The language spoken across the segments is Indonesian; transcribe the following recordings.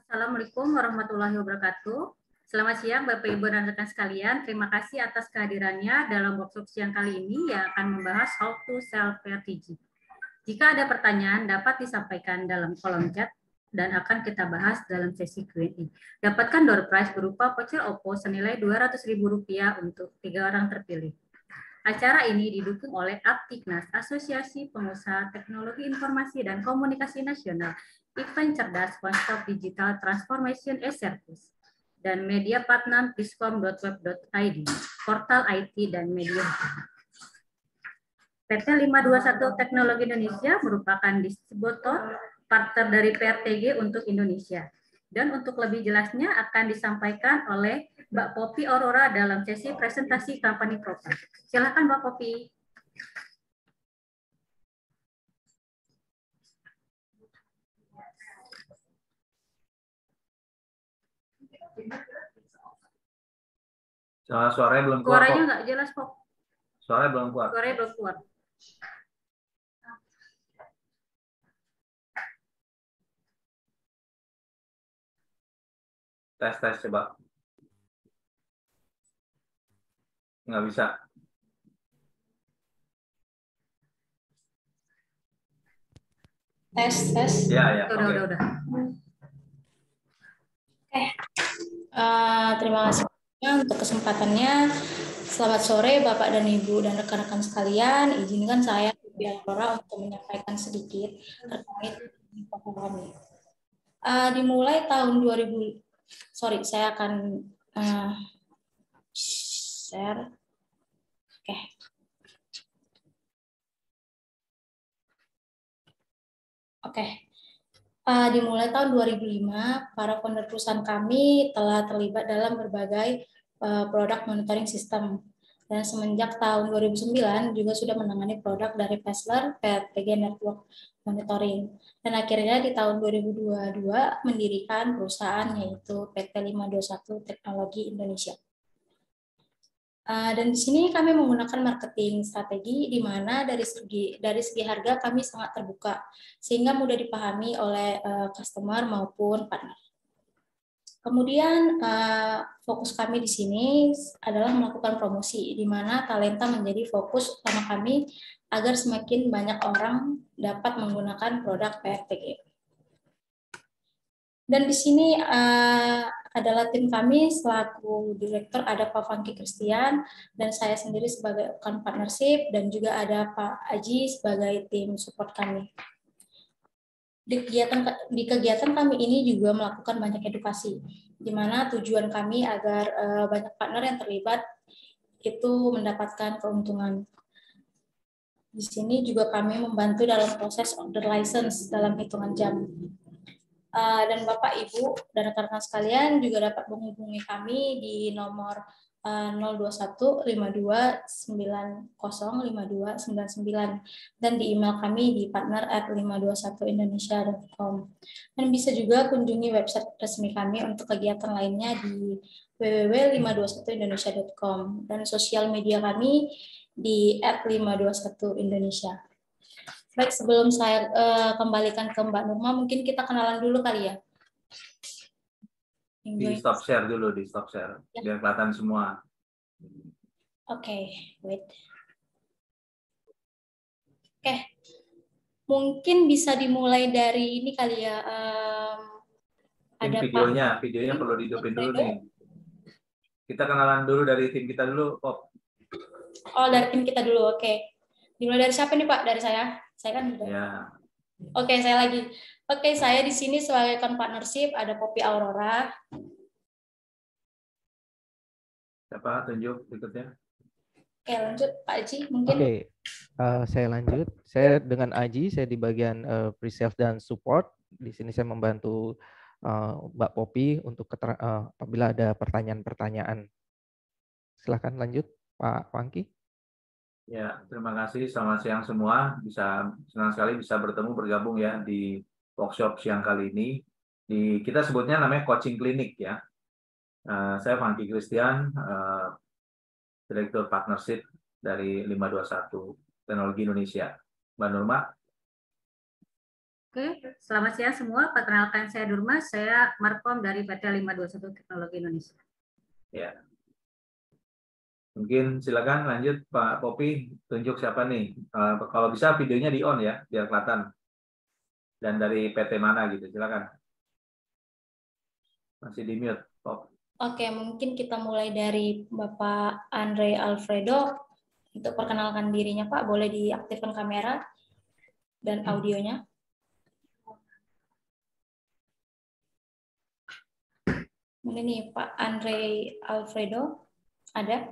Assalamualaikum warahmatullahi wabarakatuh. Selamat siang Bapak Ibu dan rekan sekalian. Terima kasih atas kehadirannya dalam workshop siang kali ini yang akan membahas how to sell PRTG. Jika ada pertanyaan dapat disampaikan dalam kolom chat dan akan kita bahas dalam sesi Q&A. Dapatkan door prize berupa voucher Oppo senilai Rp200.000 untuk 3 orang terpilih. Acara ini didukung oleh Aptiknas, Asosiasi Pengusaha Teknologi Informasi dan Komunikasi Nasional, Event Cerdas One Stop Digital Transformation as Service, dan media partner piscom.web.id, portal IT dan media. PT 521 Teknologi Indonesia merupakan distributor partner dari PRTG untuk Indonesia. Dan untuk lebih jelasnya akan disampaikan oleh Mbak Poppy Aurora dalam sesi presentasi company profile. Silakan Mbak Poppy. Suaranya belum keluar. Suaranya nggak jelas kok. Suaranya belum keluar. Suaranya belum keluar. Tes coba. Nggak bisa. Tes. Ya. Udah. Oke. Terima kasih untuk kesempatannya. Selamat sore Bapak dan Ibu dan rekan-rekan sekalian. Izinkan saya Poppy Aurora untuk menyampaikan sedikit terkait info kami. Dimulai tahun 2000. Saya akan share. Oke. Dimulai tahun 2005, para founder perusahaan kami telah terlibat dalam berbagai produk monitoring system. Dan semenjak tahun 2009 juga sudah menangani produk dari Fessler, PRTG Network Monitoring. Dan akhirnya di tahun 2022 mendirikan perusahaan yaitu PT 521 Teknologi Indonesia. Dan di sini kami menggunakan marketing strategi di mana dari segi harga kami sangat terbuka sehingga mudah dipahami oleh customer maupun partner. Kemudian fokus kami di sini adalah melakukan promosi di mana talenta menjadi fokus utama kami agar semakin banyak orang dapat menggunakan produk PRTG. Dan di sini adalah tim kami selaku direktur ada Pak Funky Christian dan saya sendiri sebagai account partnership dan juga ada Pak Aji sebagai tim support kami. Di kegiatan kami ini juga melakukan banyak edukasi, di mana tujuan kami agar banyak partner yang terlibat itu mendapatkan keuntungan. Di sini juga kami membantu dalam proses order license dalam hitungan jam. Dan Bapak, Ibu, dan rekan-rekan sekalian juga dapat menghubungi kami di nomor 021-5290-5299 dan di email kami di partner@521indonesia.com. Dan bisa juga kunjungi website resmi kami untuk kegiatan lainnya di www.521indonesia.com dan sosial media kami di @521indonesia. Baik, sebelum saya kembalikan ke Mbak Nurma, mungkin kita kenalan dulu kali ya. Di stop share dulu, ya. Biar kelihatan semua. Oke, wait. Oke, mungkin bisa dimulai dari ini kali ya. Ada videonya perlu dihidupin dulu nih. Kita kenalan dulu dari tim kita dulu, Pop. Oh, dari tim kita dulu, oke. Dimulai dari siapa nih Pak? Dari saya? Saya kan udah. Ya. Oke, saya lagi. Oke, saya di sini sebagai account partnership ada Poppy Aurora. Siapa tunjuk berikutnya? Oke, lanjut Pak Aji mungkin. Oke, saya lanjut. Saya dengan Aji, saya di bagian pre-sales dan support. Di sini saya membantu Mbak Poppy untuk apabila ada pertanyaan-pertanyaan. Silakan lanjut, Pak Funky. Ya, terima kasih. Selamat siang semua. Senang sekali bisa bergabung ya di workshop siang kali ini. Kita sebutnya namanya coaching klinik ya. Saya Funky Christian, Direktur Partnership dari 521 Teknologi Indonesia. Mbak Nurma. Oke, selamat siang semua. Perkenalkan saya Durma, saya Markom dari PT 521 Teknologi Indonesia. Ya. Mungkin silakan lanjut Pak Popi, tunjuk siapa nih. Kalau bisa videonya di on ya, biar kelihatan. Dan dari PT mana gitu, silakan. Masih di mute, Pop. Oke, mungkin kita mulai dari Bapak Andre Alfredo. Untuk perkenalkan dirinya Pak, boleh diaktifkan kamera dan audionya. Ini nih Pak Andre Alfredo, ada?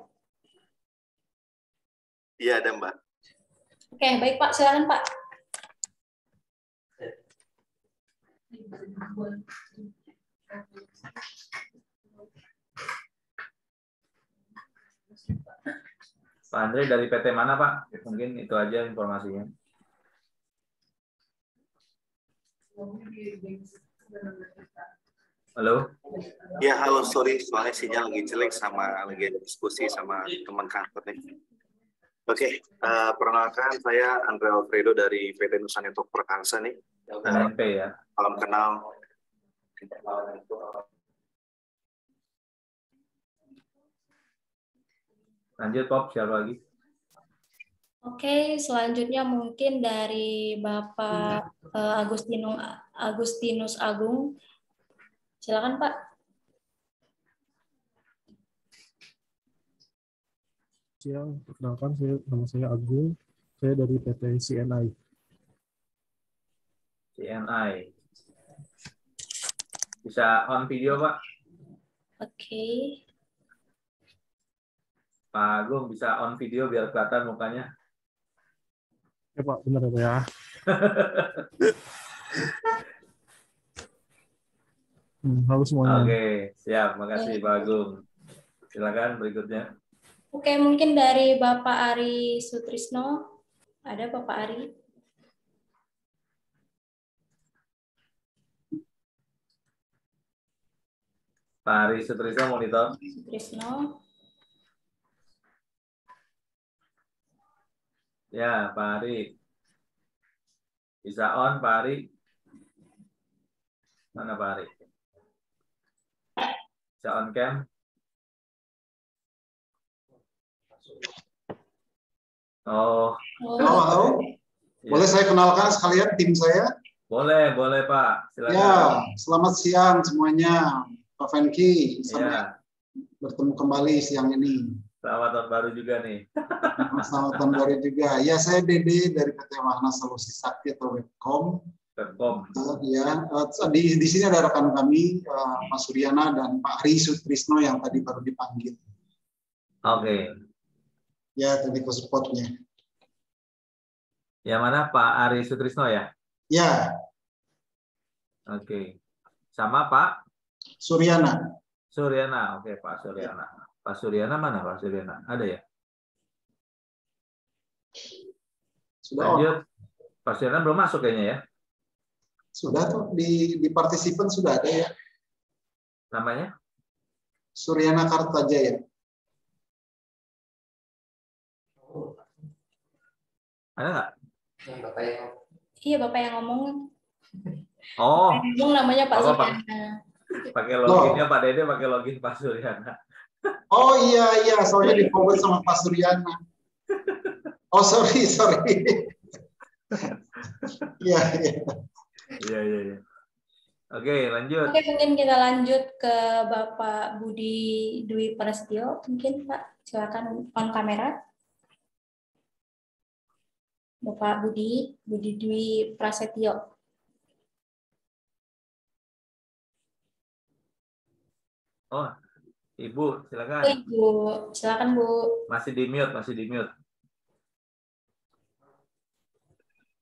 Iya, ada Mbak. Oke, baik Pak, silakan Pak. Pak Andre dari PT mana Pak? Mungkin itu aja informasinya. Halo? Ya, halo, sorry, soalnya sinyal lagi jelek sama lagi ada diskusi sama teman kantor nih. Oke, perkenalkan saya Andre Alfredo dari PT Nusa Network Perkasa nih. NNP ya. Salam kenal. Lanjut Pop, siapa lagi? Oke, selanjutnya mungkin dari Bapak Agustinus Agung. Silakan Pak. Siang, perkenalkan nama saya Agung, saya dari PT CNI. CNI. Bisa on video Pak? Oke. Pak Agung bisa on video biar kelihatan mukanya. Ya Pak, benar ya. Halo semuanya. Oke, siap. Makasih Pak Agung. Silakan berikutnya. Oke, mungkin dari Bapak Ari Sutrisno. Ada Bapak Ari? Pak Ari Sutrisno monitor. Sutrisno. Ya, Pak Ari. Bisa on, Pak Ari. Mana Pak Ari? Bisa on cam. Oh. Halo. Ya. Boleh saya kenalkan sekalian tim saya? Boleh Pak. Silakan. Ya, selamat siang semuanya. Pak Fenki, Ya. bertemu kembali siang ini. Selamat tahun baru juga nih. Selamat tahun baru juga. Ya, saya Dede dari PT Wahana Solusi Sakti atau Webcom. Ya, di sini ada rekan kami, Pak Suryana dan Pak Ari Sutrisno yang tadi baru dipanggil. Oke. Ya, tadi ke spotnya. Yang mana Pak Ari Sutrisno ya? Ya. Oke. Sama Pak Suryana. Suryana. Oke, Pak Suryana. Pak Suryana mana Pak Suryana? Ada ya? Sudah. Lanjut. Pak Suryana belum masuk kayaknya ya? Sudah tuh di partisipan sudah ada ya. Namanya? Suryana Kartajaya. Ada nggak? Iya, Bapak yang ngomong. Oh. Ngomong namanya Pak Suryana. Pakai loginnya Pak Dede, pakai login Pak Suryana. Oh iya, soalnya di forward sama Pak Suryana. Oh sorry. Iya. Iya. Oke, lanjut. Oke, mungkin kita lanjut ke Bapak Budi Dwi Prasetyo. Mungkin Pak, silakan on kamera. Bapak Budi Dwi Prasetyo. Oh, Ibu, silakan. Ibu, silakan Bu. Masih di mute.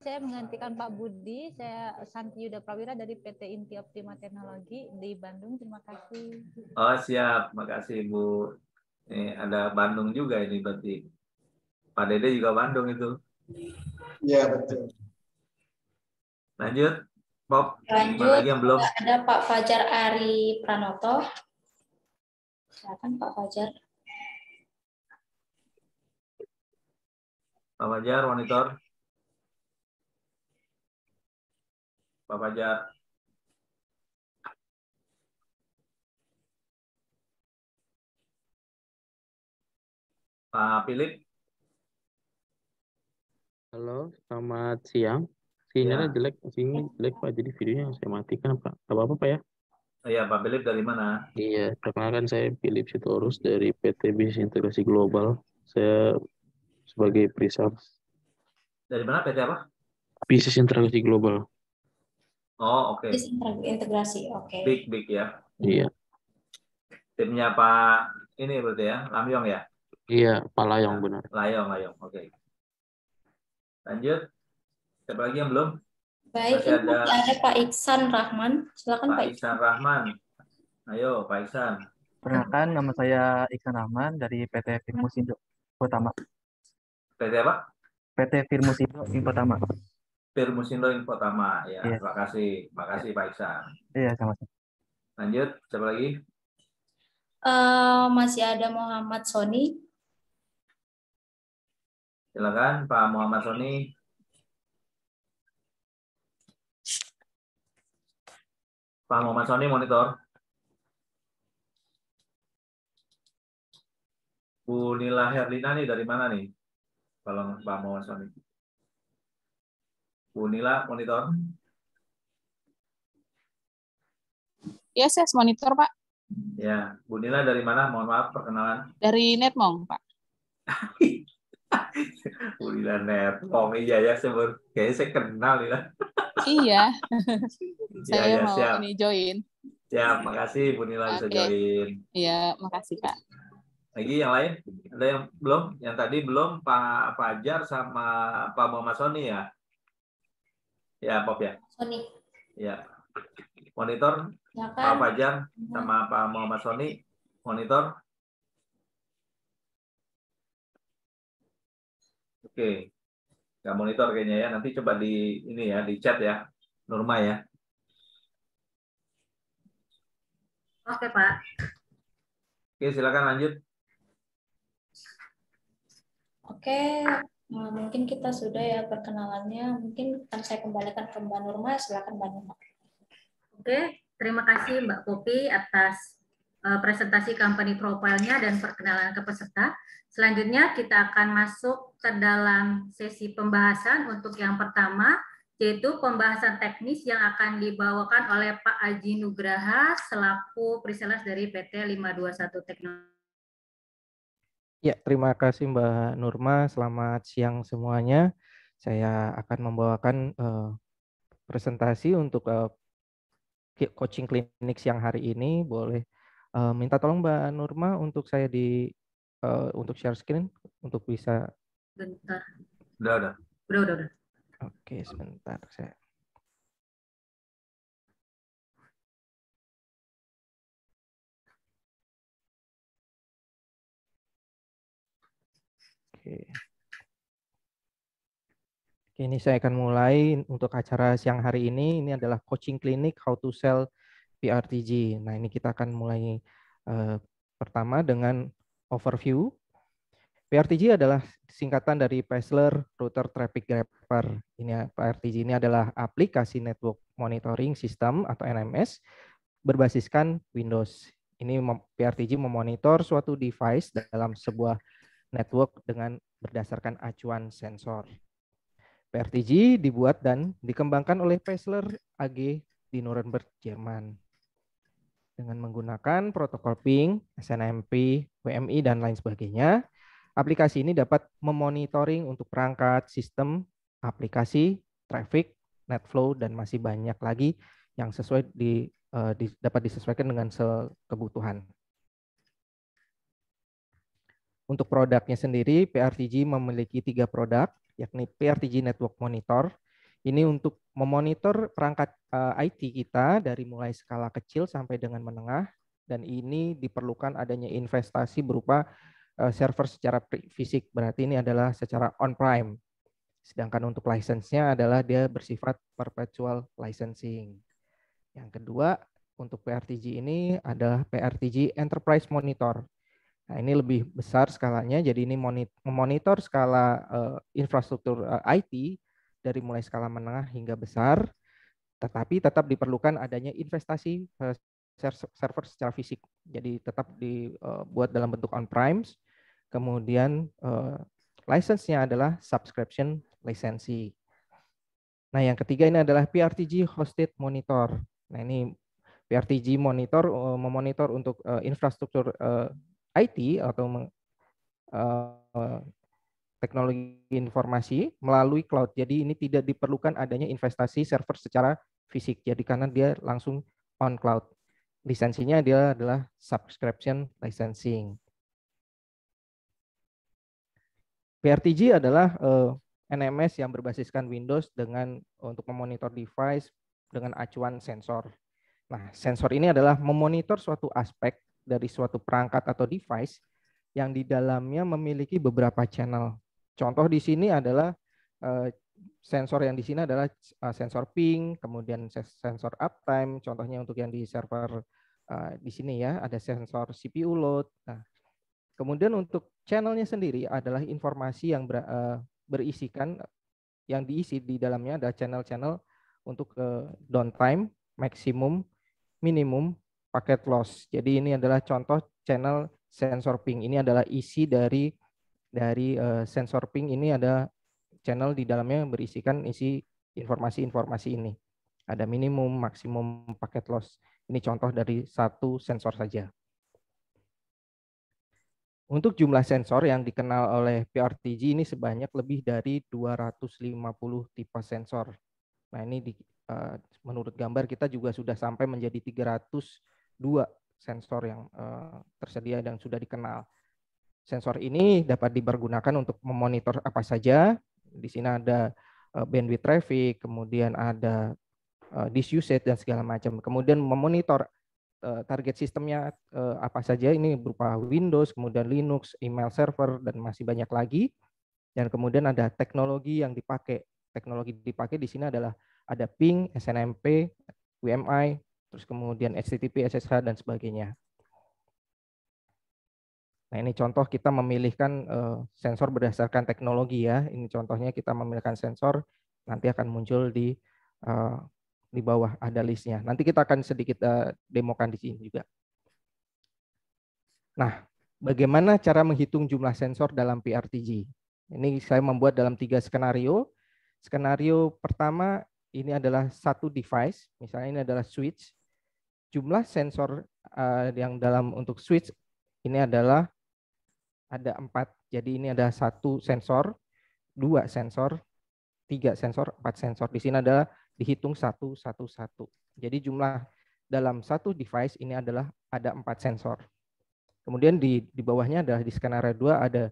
Saya menggantikan Pak Budi, saya Santi Yuda Prawira dari PT Inti Optima Teknologi di Bandung. Terima kasih. Oh, siap. Makasih, Bu. Nih, ada Bandung juga ini berarti. Pak Dede juga Bandung itu. Iya, betul. Lanjut, Pop. Lanjut, lagi yang belum? ada Pak Fajar Ari Pranoto. Silakan Pak Fajar. Pak Fajar, monitor. Pak Fajar. Pak Philip. Halo, selamat siang. Sinyalnya Ya. jelek Pak, jadi videonya saya matikan Pak. Gak apa-apa Pak ya? Iya, Pak Philip dari mana? Iya, perkenalkan saya Philip Sitorus dari PT Bisnis Integrasi Global. Saya sebagai pre-sales. Dari mana PT apa? Bisnis Integrasi Global. Oh, oke. Integrasi, oke. Big ya. Iya. Timnya Pak ini berarti ya, Lamyong ya? Iya, Pak Layong benar. Layong, oke. Lanjut. Siapa lagi yang belum? Baik, Masih ini ada Pak Iksan Rahman. Silakan Pak Iksan Rahman. Ayo, Pak Iksan. Perkenalkan, nama saya Iksan Rahman dari PT Firmusindo Infotama. PT apa? PT Firmusindo Infotama. Firmusindo Infotama, ya. Iya. Terima kasih Pak Iksan. Iya, sama-sama. Lanjut, siapa lagi? Masih ada Muhammad Soni. Silakan Pak Muhammad Soni. Pak Muhammad Soni monitor. Bu Nila Herlina nih dari mana nih? Kalau Pak Muhammad Soni. Bu Nila monitor. Ya, saya monitor, Pak. Ya, Bu Nila dari mana? Mohon maaf perkenalan. Dari Netmong, Pak. Bu Nila Netmong, iya ya, kayaknya saya kenal ya. Iya. Saya ya, mau siap. ini join. Siap, makasih Bu Nila bisa join. Iya, makasih Pak. Lagi yang lain? Ada yang belum? Yang tadi belum, Pak Fajar sama Pak Muhammad Soni ya? Ya, Pop ya? Soni. Ya. Monitor, Ya kan? Pak Fajar sama Pak Muhammad Soni. Monitor. Oke. Nggak monitor kayaknya ya. Nanti coba di ini ya, di chat ya. Nurma ya. Oke, Pak. Oke, silakan lanjut. Oke, mungkin kita sudah ya perkenalannya. Mungkin akan saya kembalikan ke Mbak Nurma. Silakan Mbak Nurma. Oke, terima kasih Mbak Popi atas presentasi company profile-nya dan perkenalan ke peserta. Selanjutnya kita akan masuk ke dalam sesi pembahasan untuk yang pertama, yaitu pembahasan teknis yang akan dibawakan oleh Pak Aji Nugraha selaku pre-sales dari PT 521 Teknologi. Ya, terima kasih Mbak Nurma. Selamat siang semuanya. Saya akan membawakan presentasi untuk coaching klinik siang hari ini. Boleh minta tolong Mbak Nurma untuk saya untuk share screen untuk bisa. Bentar. Udah. Udah. Oke, sebentar saya. Oke. Ini saya akan mulai untuk acara siang hari ini. Ini adalah coaching klinik how to sell PRTG. Nah, ini kita akan mulai pertama dengan overview. PRTG adalah singkatan dari Paysleur Router Traffic Grabber. Ini PRTG ini adalah aplikasi Network Monitoring System atau NMS berbasiskan Windows. Ini PRTG memonitor suatu device dalam sebuah network dengan berdasarkan acuan sensor. PRTG dibuat dan dikembangkan oleh Paysleur AG di Nuremberg, Jerman. Dengan menggunakan protokol ping, SNMP, WMI, dan lain sebagainya, aplikasi ini dapat memonitoring untuk perangkat, sistem, aplikasi, traffic, netflow, dan masih banyak lagi yang sesuai dapat disesuaikan dengan kebutuhan. Untuk produknya sendiri, PRTG memiliki 3 produk, yakni PRTG Network Monitor. Ini untuk memonitor perangkat IT kita dari mulai skala kecil sampai dengan menengah, dan ini diperlukan adanya investasi berupa server secara fisik, berarti ini adalah secara on-prem. Sedangkan untuk license-nya adalah dia bersifat perpetual licensing. Yang kedua, untuk PRTG ini adalah PRTG Enterprise Monitor. Nah, ini lebih besar skalanya, jadi ini memonitor skala infrastruktur IT dari mulai skala menengah hingga besar, Tetapi tetap diperlukan adanya investasi server secara fisik. Jadi tetap dibuat dalam bentuk on-premise. Kemudian license-nya adalah subscription lisensi. Nah, yang ketiga ini adalah PRTG hosted monitor. Nah, ini PRTG monitor memonitor untuk infrastruktur IT atau teknologi informasi melalui cloud. Jadi ini tidak diperlukan adanya investasi server secara fisik. Jadi karena dia langsung on cloud. Lisensinya dia adalah subscription licensing. PRTG adalah NMS yang berbasiskan Windows dengan untuk memonitor device dengan acuan sensor. Nah, sensor ini adalah memonitor suatu aspek dari suatu perangkat atau device yang di dalamnya memiliki beberapa channel. Contoh di sini adalah sensor yang di sini adalah sensor ping, kemudian sensor uptime. Contohnya untuk yang di server di sini ya, ada sensor CPU load. Nah, kemudian untuk channelnya sendiri adalah informasi yang berisikan, yang diisi di dalamnya ada channel-channel untuk downtime, maksimum, minimum, packet loss. Jadi ini adalah contoh channel sensor ping. Ini adalah isi dari sensor ping. Ini ada channel di dalamnya berisikan isi informasi-informasi ini. Ada minimum, maksimum, packet loss. Ini contoh dari satu sensor saja. Untuk jumlah sensor yang dikenal oleh PRTG ini sebanyak lebih dari 250 tipe sensor. Nah, ini menurut gambar kita juga sudah sampai menjadi 302 sensor yang tersedia dan sudah dikenal. Sensor ini dapat dipergunakan untuk memonitor apa saja. Di sini ada bandwidth traffic, kemudian ada disk usage dan segala macam. Kemudian memonitor target sistemnya apa saja, ini berupa Windows, kemudian Linux, email server, dan masih banyak lagi. Dan kemudian ada teknologi yang dipakai. Teknologi dipakai di sini adalah ada ping, SNMP, UMI, terus kemudian HTTP, SSH, dan sebagainya. Nah, ini contoh kita memilihkan sensor berdasarkan teknologi ya. Ini contohnya kita memilihkan sensor, nanti akan muncul di bawah ada listnya. Nanti kita akan sedikit demokan di sini juga. Nah, bagaimana cara menghitung jumlah sensor dalam PRTG? Ini saya membuat dalam 3 skenario. Skenario pertama ini adalah satu device, misalnya ini adalah switch. Jumlah sensor yang dalam untuk switch ini adalah ada 4. Jadi ini ada 1 sensor, 2 sensor, 3 sensor, 4 sensor. Di sini adalah dihitung 1, 1, 1. Jadi jumlah dalam satu device ini adalah ada 4 sensor. Kemudian di bawahnya adalah di skenario 2 ada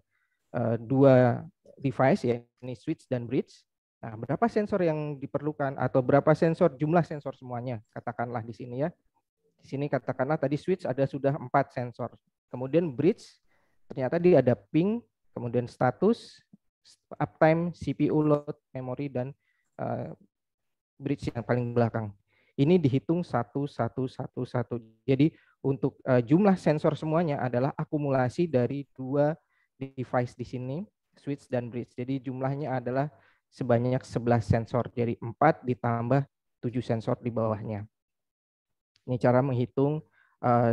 2 device ya, ini switch dan bridge. Nah, berapa sensor yang diperlukan atau berapa sensor, jumlah sensor semuanya? Katakanlah di sini ya. Di sini katakanlah tadi switch ada sudah 4 sensor. Kemudian bridge ternyata dia ada ping, kemudian status, uptime, CPU load, memori, dan bridge yang paling belakang. Ini dihitung 1, 1, 1, 1. Jadi untuk jumlah sensor semuanya adalah akumulasi dari 2 device di sini, switch dan bridge. Jadi jumlahnya adalah sebanyak 11 sensor. Jadi 4 ditambah 7 sensor di bawahnya. Ini cara menghitung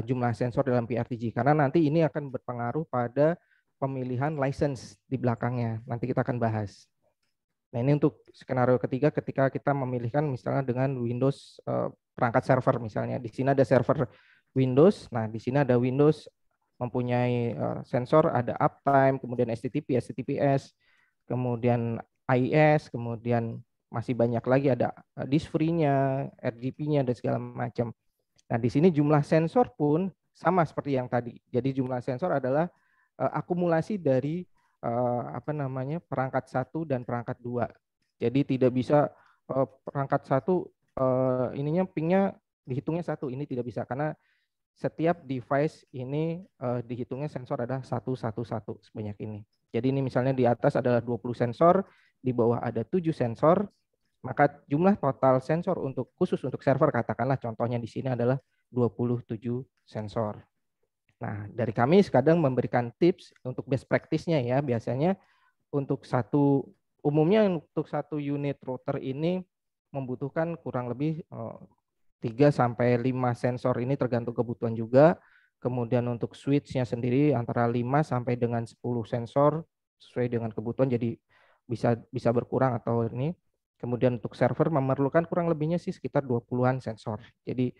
jumlah sensor dalam PRTG. Karena nanti ini akan berpengaruh pada pemilihan license di belakangnya. Nanti kita akan bahas. Nah, ini untuk skenario ketiga ketika kita memilihkan misalnya dengan Windows perangkat server misalnya. Di sini ada server Windows. Nah, di sini ada Windows mempunyai sensor, ada uptime, kemudian HTTP, HTTPS, kemudian AIS, kemudian masih banyak lagi ada disk free-nya, RGB-nya, dan segala macam. Nah, di sini jumlah sensor pun sama seperti yang tadi. Jadi jumlah sensor adalah akumulasi dari perangkat 1 dan perangkat 2. Jadi tidak bisa perangkat 1 ininya pingnya dihitungnya 1, ini tidak bisa karena setiap device ini dihitungnya sensor ada 1, 1, 1 sebanyak ini. Jadi ini misalnya di atas adalah 20 sensor, di bawah ada 7 sensor, maka jumlah total sensor khusus untuk server katakanlah contohnya di sini adalah 27 sensor. Nah, dari kami kadang memberikan tips untuk best practice-nya ya. Biasanya umumnya untuk satu unit router ini membutuhkan kurang lebih 3 sampai 5 sensor, ini tergantung kebutuhan juga. Kemudian untuk switch-nya sendiri antara 5 sampai dengan 10 sensor sesuai dengan kebutuhan, jadi bisa berkurang atau ini. Kemudian untuk server memerlukan kurang lebihnya sih sekitar 20-an sensor. Jadi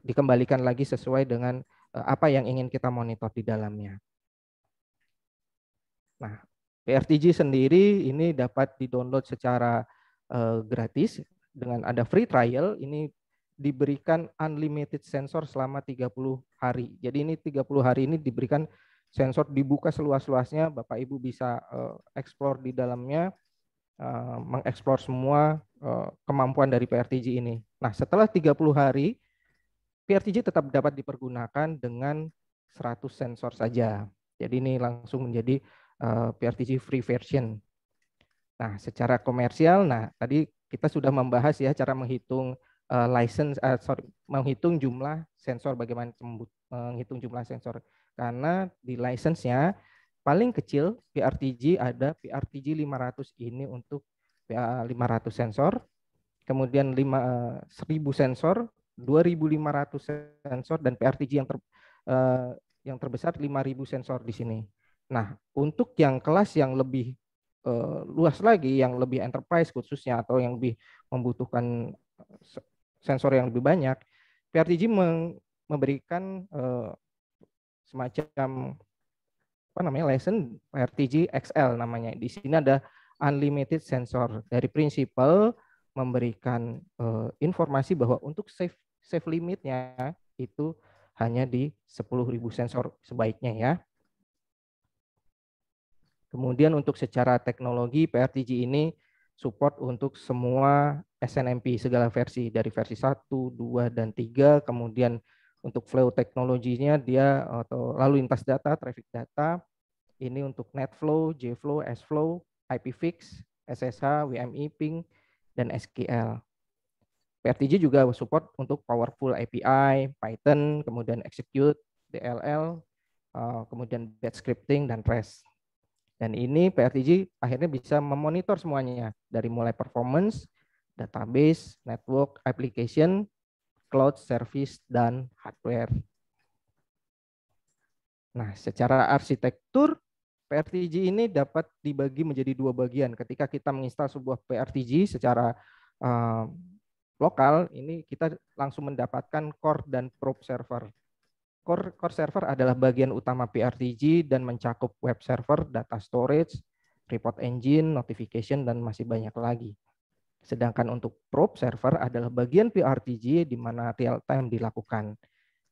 dikembalikan lagi sesuai dengan apa yang ingin kita monitor di dalamnya. Nah, PRTG sendiri ini dapat di-download secara gratis dengan ada free trial. Ini diberikan unlimited sensor selama 30 hari. Jadi ini 30 hari ini diberikan sensor dibuka seluas-luasnya, Bapak Ibu bisa explore di dalamnya, mengeksplor semua kemampuan dari PRTG ini. Nah, setelah 30 hari, PRTG tetap dapat dipergunakan dengan 100 sensor saja. Jadi ini langsung menjadi PRTG free version. Nah, secara komersial, tadi kita sudah membahas ya cara menghitung menghitung jumlah sensor, bagaimana menghitung jumlah sensor. Karena di license-nya paling kecil PRTG ada PRTG 500 ini untuk 500 sensor, kemudian 1000 sensor, 2500 sensor, dan PRTG yang terbesar 5000 sensor di sini. Nah, untuk yang kelas yang lebih luas lagi, yang lebih enterprise khususnya atau yang lebih membutuhkan sensor yang lebih banyak, PRTG memberikan semacam license PRTG XL namanya. Di sini ada unlimited sensor. Dari prinsipal memberikan informasi bahwa untuk save limitnya itu hanya di 10.000 sensor sebaiknya ya. Kemudian untuk secara teknologi PRTG ini support untuk semua SNMP segala versi, dari versi 1, 2, dan 3. Kemudian untuk flow teknologinya dia atau lalu lintas data, traffic data, ini untuk NetFlow, JFlow, SFlow, IPFix, SSH, WMI, Ping, dan SQL. PRTG juga support untuk Powerful API, Python, kemudian Execute, DLL, kemudian batch scripting, dan REST. Dan ini PRTG akhirnya bisa memonitor semuanya, dari mulai performance, database, network, application, cloud service, dan hardware. Nah, secara arsitektur, PRTG ini dapat dibagi menjadi 2 bagian. Ketika kita menginstal sebuah PRTG secara lokal, ini kita langsung mendapatkan core dan probe server. Core server adalah bagian utama PRTG dan mencakup web server, data storage, report engine, notification, dan masih banyak lagi. Sedangkan untuk probe server adalah bagian PRTG di mana real time dilakukan.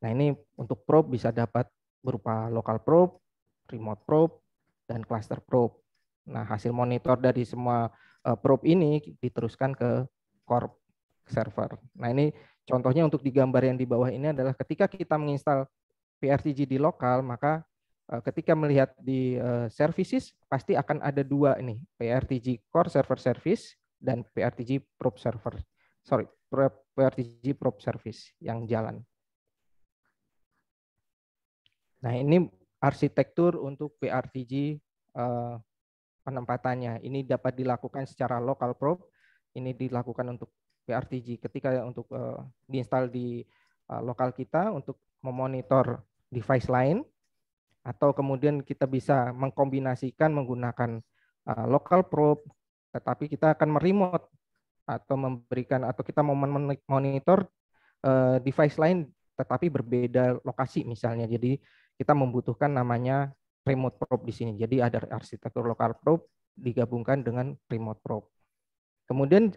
Nah, ini untuk probe bisa dapat berupa local probe, remote probe, dan cluster probe. Nah, hasil monitor dari semua probe ini diteruskan ke core server. Nah, ini contohnya untuk di gambar yang di bawah ini adalah ketika kita menginstal PRTG di lokal, maka ketika melihat di services pasti akan ada 2 ini, PRTG core server service dan PRTG probe server. PRTG probe service yang jalan. Nah, ini arsitektur untuk PRTG penempatannya. Ini dapat dilakukan secara local probe. Ini dilakukan untuk PRTG ketika untuk diinstal di lokal kita untuk memonitor device lain, atau kemudian kita bisa mengkombinasikan menggunakan local probe, tetapi kita akan meremote atau memberikan atau kita mau monitor device lain tetapi berbeda lokasi misalnya. Jadi kita membutuhkan namanya remote probe di sini. Jadi ada arsitektur local probe digabungkan dengan remote probe. Kemudian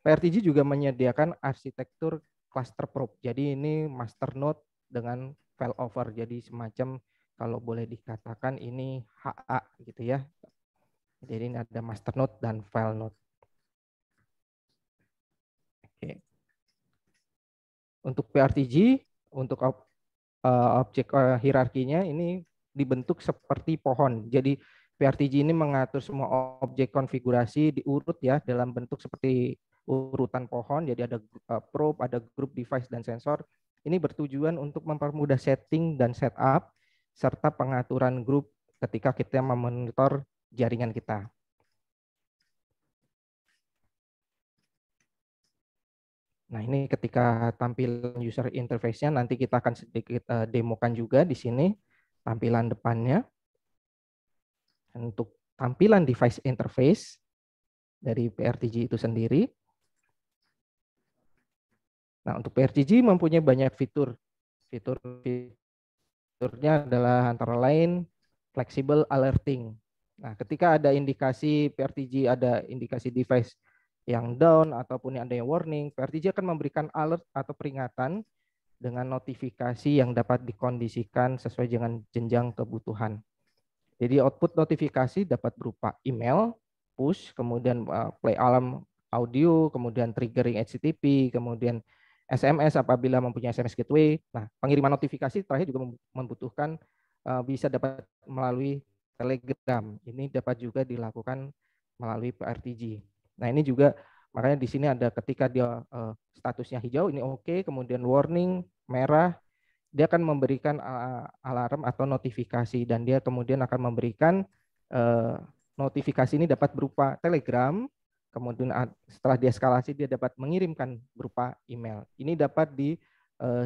PRTG juga menyediakan arsitektur cluster probe. Jadi ini master node dengan failover. Jadi semacam kalau boleh dikatakan ini HA gitu ya. Jadi ini ada master node dan file node. Oke. Untuk PRTG, untuk objek hierarkinya ini dibentuk seperti pohon. Jadi PRTG ini mengatur semua objek konfigurasi diurut ya dalam bentuk seperti urutan pohon. Jadi ada probe, ada group, device, dan sensor. Ini bertujuan untuk mempermudah setting dan setup serta pengaturan grup ketika kita memonitor jaringan kita. Nah, ini ketika tampilan user interface-nya nanti kita akan sedikit demokan juga di sini tampilan depannya. Untuk tampilan device interface dari PRTG itu sendiri. Nah, untuk PRTG mempunyai banyak fitur. Fiturnya adalah antara lain flexible alerting. Nah, ketika ada indikasi PRTG, ada indikasi device yang down ataupun ada yang warning, PRTG akan memberikan alert atau peringatan dengan notifikasi yang dapat dikondisikan sesuai dengan jenjang kebutuhan. Jadi output notifikasi dapat berupa email, push, kemudian play alarm audio, kemudian triggering HTTP, kemudian SMS apabila mempunyai SMS gateway. Nah, pengiriman notifikasi terakhir juga membutuhkan bisa dapat melalui Telegram. Ini dapat juga dilakukan melalui PRTG. Nah, ini juga makanya di sini ada ketika dia statusnya hijau ini oke, kemudian warning merah, dia akan memberikan alarm atau notifikasi dan dia kemudian akan memberikan notifikasi ini dapat berupa Telegram, kemudian setelah dieskalasi dia dapat mengirimkan berupa email. Ini dapat di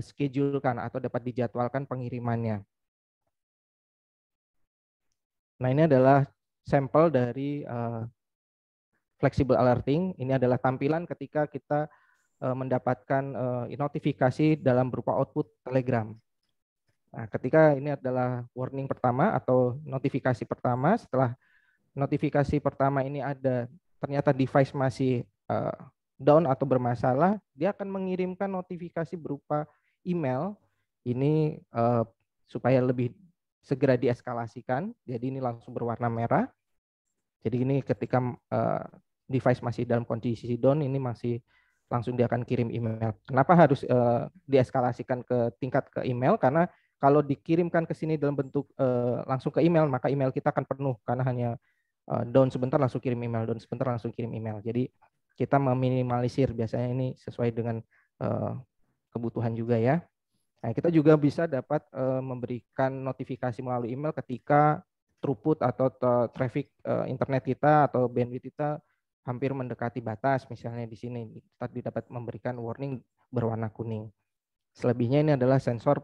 schedulekan atau dapat dijadwalkan pengirimannya. Nah, ini adalah sampel dari flexible alerting. Ini adalah tampilan ketika kita mendapatkan notifikasi dalam berupa output Telegram. Nah, ketika ini adalah warning pertama atau notifikasi pertama, setelah notifikasi pertama ini ada ternyata device masih down atau bermasalah, dia akan mengirimkan notifikasi berupa email ini supaya lebih segera dieskalasikan. Jadi ini langsung berwarna merah. Jadi ini ketika device masih dalam kondisi down, ini masih langsung dia akan kirim email. Kenapa harus dieskalasikan ke tingkat ke email? Karena kalau dikirimkan ke sini dalam bentuk langsung ke email, maka email kita akan penuh karena hanya down sebentar langsung kirim email, down sebentar langsung kirim email. Jadi kita meminimalisir, biasanya ini sesuai dengan kebutuhan juga ya. Nah, kita juga bisa dapat memberikan notifikasi melalui email ketika throughput atau traffic internet kita atau bandwidth kita hampir mendekati batas, misalnya di sini kita dapat memberikan warning berwarna kuning. Selebihnya ini adalah sensor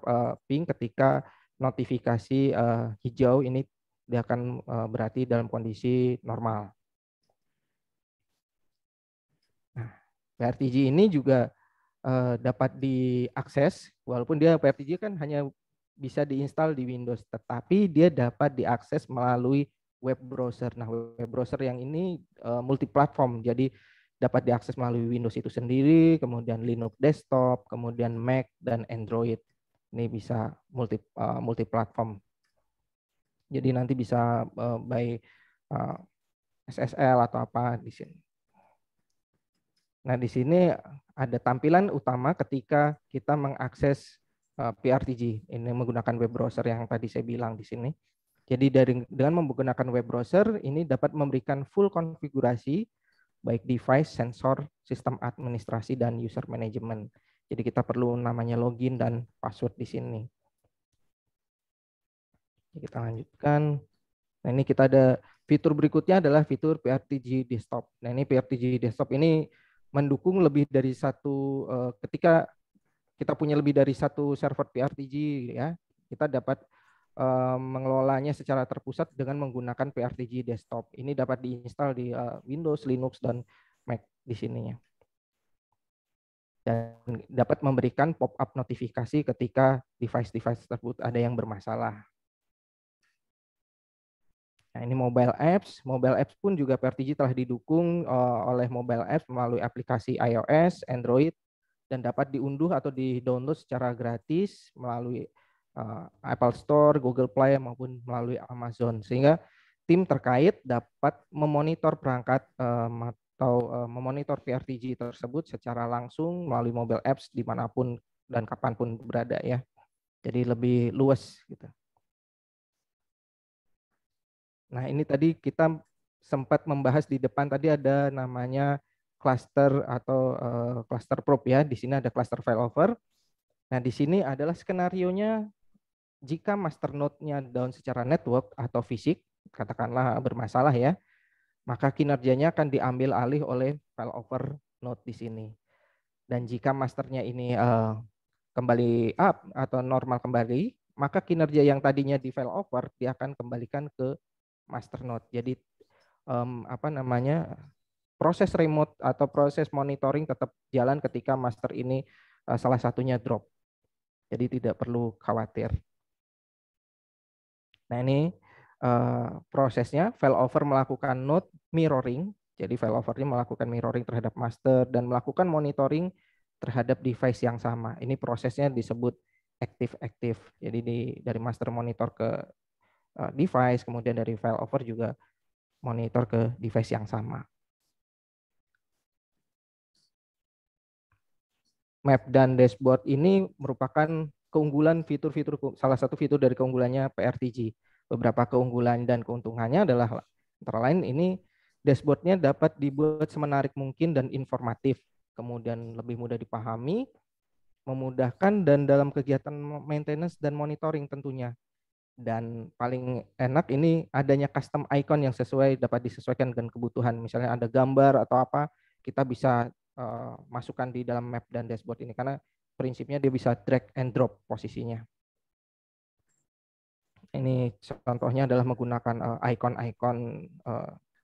ping ketika notifikasi hijau ini dia akan berarti dalam kondisi normal. Nah, PRTG ini juga dapat diakses, walaupun dia PRTG kan hanya bisa diinstal di Windows, tetapi dia dapat diakses melalui web browser. Nah, web browser yang ini multi-platform, jadi dapat diakses melalui Windows itu sendiri, kemudian Linux desktop, kemudian Mac dan Android. Ini bisa multi-platform. Jadi nanti bisa by SSL atau apa di sini. Nah, di sini ada tampilan utama ketika kita mengakses PRTG. Ini menggunakan web browser yang tadi saya bilang di sini. Jadi dengan menggunakan web browser ini dapat memberikan full konfigurasi baik device, sensor, sistem administrasi dan user management. Jadi kita perlu namanya login dan password di sini. Kita lanjutkan. Nah, ini kita ada fitur berikutnya adalah fitur PRTG desktop. Nah, ini PRTG desktop ini mendukung lebih dari satu ketika kita punya lebih dari satu server PRTG ya, kita dapat mengelolanya secara terpusat dengan menggunakan PRTG desktop. Ini dapat diinstal di Windows, Linux dan Mac di sininya. Dan dapat memberikan pop-up notifikasi ketika device-device tersebut ada yang bermasalah. Nah, ini mobile apps. Mobile apps pun juga PRTG telah didukung oleh mobile apps melalui aplikasi iOS, Android, dan dapat diunduh atau di-download secara gratis melalui Apple Store, Google Play, maupun melalui Amazon. Sehingga tim terkait dapat memonitor perangkat atau memonitor PRTG tersebut secara langsung melalui mobile apps dimanapun dan kapanpun berada ya. Jadi lebih luas gitu. Nah, ini tadi kita sempat membahas di depan tadi ada namanya cluster atau cluster probe ya. Di sini ada cluster failover. Nah, di sini adalah skenarionya jika master node-nya down secara network atau fisik, katakanlah bermasalah ya, maka kinerjanya akan diambil alih oleh failover node di sini. Dan jika masternya ini kembali up atau normal kembali, maka kinerja yang tadinya di failover dia akan kembalikan ke master node. Jadi proses remote atau proses monitoring tetap jalan ketika master ini salah satunya drop. Jadi tidak perlu khawatir. Nah ini prosesnya, failover melakukan node mirroring. Jadi failovernya melakukan mirroring terhadap master dan melakukan monitoring terhadap device yang sama. Ini prosesnya disebut active-active. Jadi dari master monitor ke device, kemudian dari failover juga monitor ke device yang sama. Map dan dashboard ini merupakan keunggulan fitur-fitur, salah satu fitur dari keunggulannya PRTG. Beberapa keunggulan dan keuntungannya adalah antara lain ini dashboardnya dapat dibuat semenarik mungkin dan informatif, kemudian lebih mudah dipahami, memudahkan dan dalam kegiatan maintenance dan monitoring tentunya. Dan paling enak ini adanya custom icon yang dapat disesuaikan dengan kebutuhan. Misalnya ada gambar atau apa, kita bisa masukkan di dalam map dan dashboard ini karena prinsipnya dia bisa drag and drop posisinya. Ini contohnya adalah menggunakan icon-icon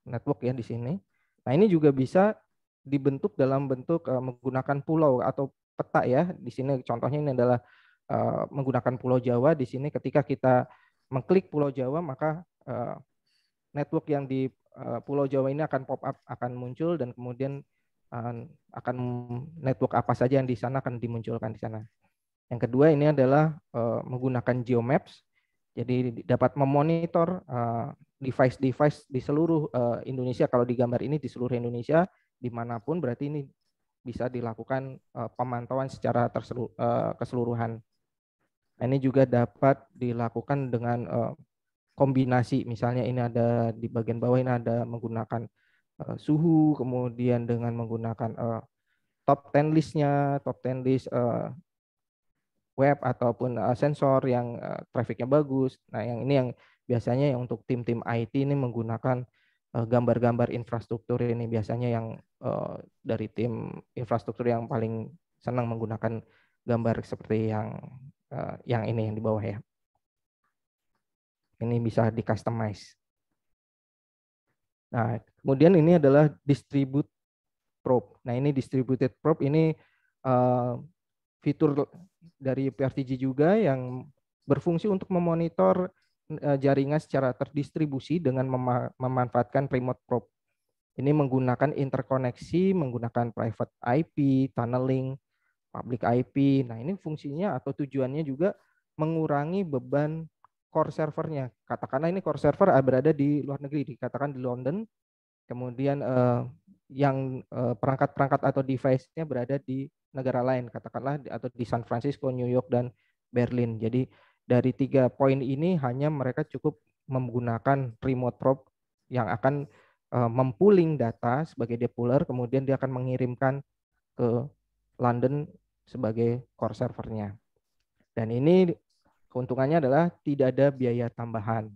network ya di sini. Nah ini juga bisa dibentuk dalam bentuk menggunakan pulau atau peta ya. Di sini contohnya ini adalah menggunakan Pulau Jawa. Di sini ketika kita mengklik Pulau Jawa maka network yang di Pulau Jawa ini akan pop up, akan muncul dan kemudian akan network apa saja yang di sana akan dimunculkan di sana. Yang kedua ini adalah menggunakan geomaps. Jadi dapat memonitor device-device di seluruh Indonesia. Kalau di gambar ini di seluruh Indonesia, dimanapun berarti ini bisa dilakukan pemantauan secara keseluruhan. Nah, ini juga dapat dilakukan dengan kombinasi. Misalnya ini ada di bagian bawah ini ada menggunakan suhu, kemudian dengan menggunakan top 10 list-nya, top 10 list web ataupun sensor yang trafficnya bagus. Nah, yang ini yang biasanya yang untuk tim-tim IT ini menggunakan gambar-gambar infrastruktur ini biasanya yang dari tim infrastruktur yang paling senang menggunakan gambar seperti yang ini yang di bawah ya. Ini bisa di customize. Nah, kemudian ini adalah distribute probe. Nah, ini distributed probe ini fitur dari PRTG juga yang berfungsi untuk memonitor jaringan secara terdistribusi dengan memanfaatkan remote probe. Ini menggunakan interkoneksi, menggunakan private IP, tunneling, public IP. Nah, ini fungsinya atau tujuannya juga mengurangi beban core servernya. Katakanlah ini core server berada di luar negeri, dikatakan di London, kemudian yang perangkat-perangkat atau device-nya berada di negara lain, katakanlah atau di San Francisco, New York, dan Berlin. Jadi dari 3 poin ini hanya mereka cukup menggunakan remote probe yang akan mempooling data sebagai depuller, kemudian dia akan mengirimkan ke London sebagai core servernya. Dan ini keuntungannya adalah tidak ada biaya tambahan.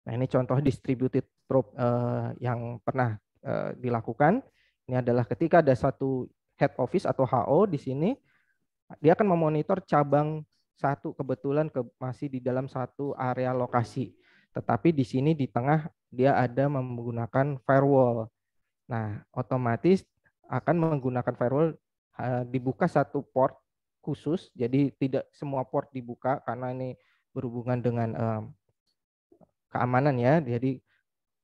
Nah, ini contoh distributed probe yang pernah dilakukan. Ini adalah ketika ada satu head office atau HO di sini, dia akan memonitor cabang satu kebetulan masih di dalam satu area lokasi. Tetapi di sini di tengah dia ada menggunakan firewall. Nah, otomatis akan menggunakan firewall dibuka satu port khusus. Jadi tidak semua port dibuka karena ini berhubungan dengan keamanan ya. Jadi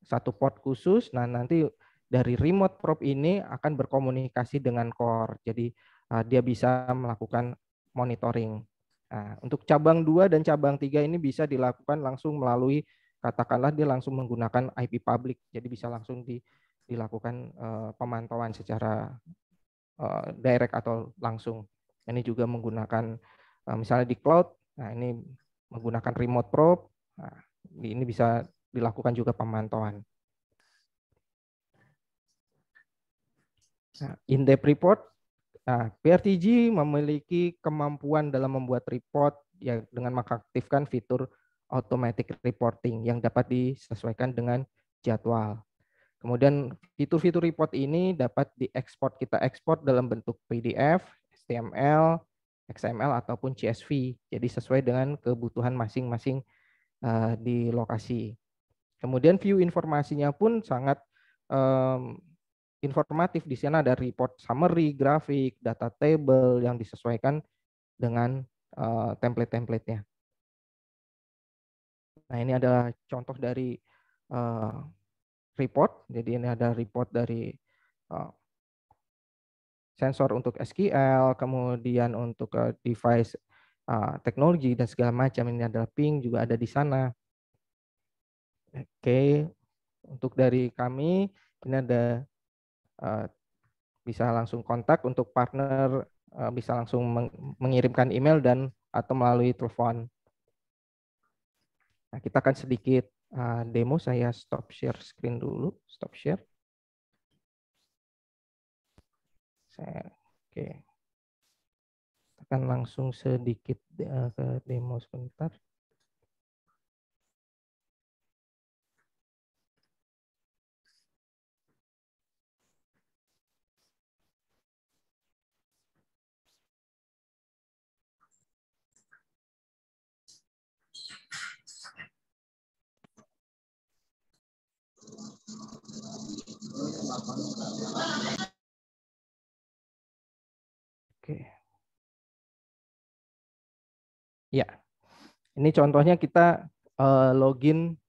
satu port khusus. Nah, nanti dari remote probe ini akan berkomunikasi dengan core. Jadi dia bisa melakukan monitoring. Nah, untuk cabang 2 dan cabang 3 ini bisa dilakukan langsung melalui, katakanlah dia langsung menggunakan IP public. Jadi bisa langsung dilakukan pemantauan secara direct atau langsung. Ini juga menggunakan misalnya di cloud. Nah, ini menggunakan remote probe. Nah, ini bisa dilakukan juga pemantauan. Nah, in-depth report. Nah, PRTG memiliki kemampuan dalam membuat report ya, dengan mengaktifkan fitur automatic reporting yang dapat disesuaikan dengan jadwal. Kemudian fitur-fitur report ini dapat diekspor, kita ekspor dalam bentuk PDF, HTML, XML ataupun CSV. Jadi sesuai dengan kebutuhan masing-masing di lokasi. Kemudian view informasinya pun sangat informatif. Di sana ada report summary, grafik, data table yang disesuaikan dengan template-templatenya. Nah, ini adalah contoh dari report. Jadi ini ada report dari sensor untuk SQL, kemudian untuk device teknologi dan segala macam. Ini adalah ping juga ada di sana. Oke, untuk dari kami ini ada bisa langsung kontak, untuk partner bisa langsung mengirimkan email dan atau melalui telepon. Nah, kita akan sedikit demo. Saya stop share screen dulu, stop share. Oke, kita akan langsung sedikit ke demo sebentar. Oke. Ya, ini contohnya kita login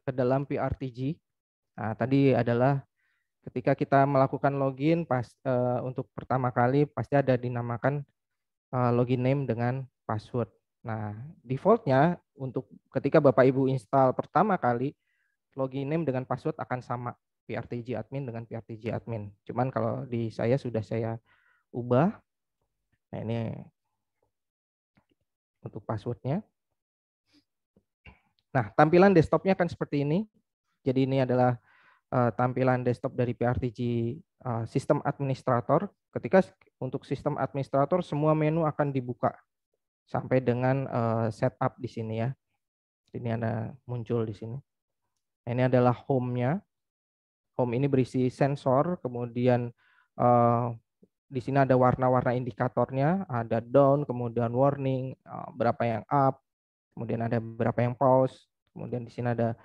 ke dalam PRTG. Nah, tadi adalah ketika kita melakukan login untuk pertama kali pasti ada dinamakan login name dengan password. Nah, defaultnya untuk ketika Bapak Ibu install pertama kali, login name dengan password akan sama, PRTG admin dengan PRTG admin. Cuman kalau di saya sudah saya ubah. Nah, ini untuk passwordnya. Nah, tampilan desktopnya akan seperti ini. Jadi ini adalah tampilan desktop dari PRTG sistem administrator. Ketika untuk sistem administrator semua menu akan dibuka sampai dengan setup di sini ya. Ini ada muncul di sini. Nah, ini adalah home-nya. Home ini berisi sensor, kemudian di sini ada warna-warna indikatornya, ada down, kemudian warning, berapa yang up, kemudian ada berapa yang pause, kemudian di sini ada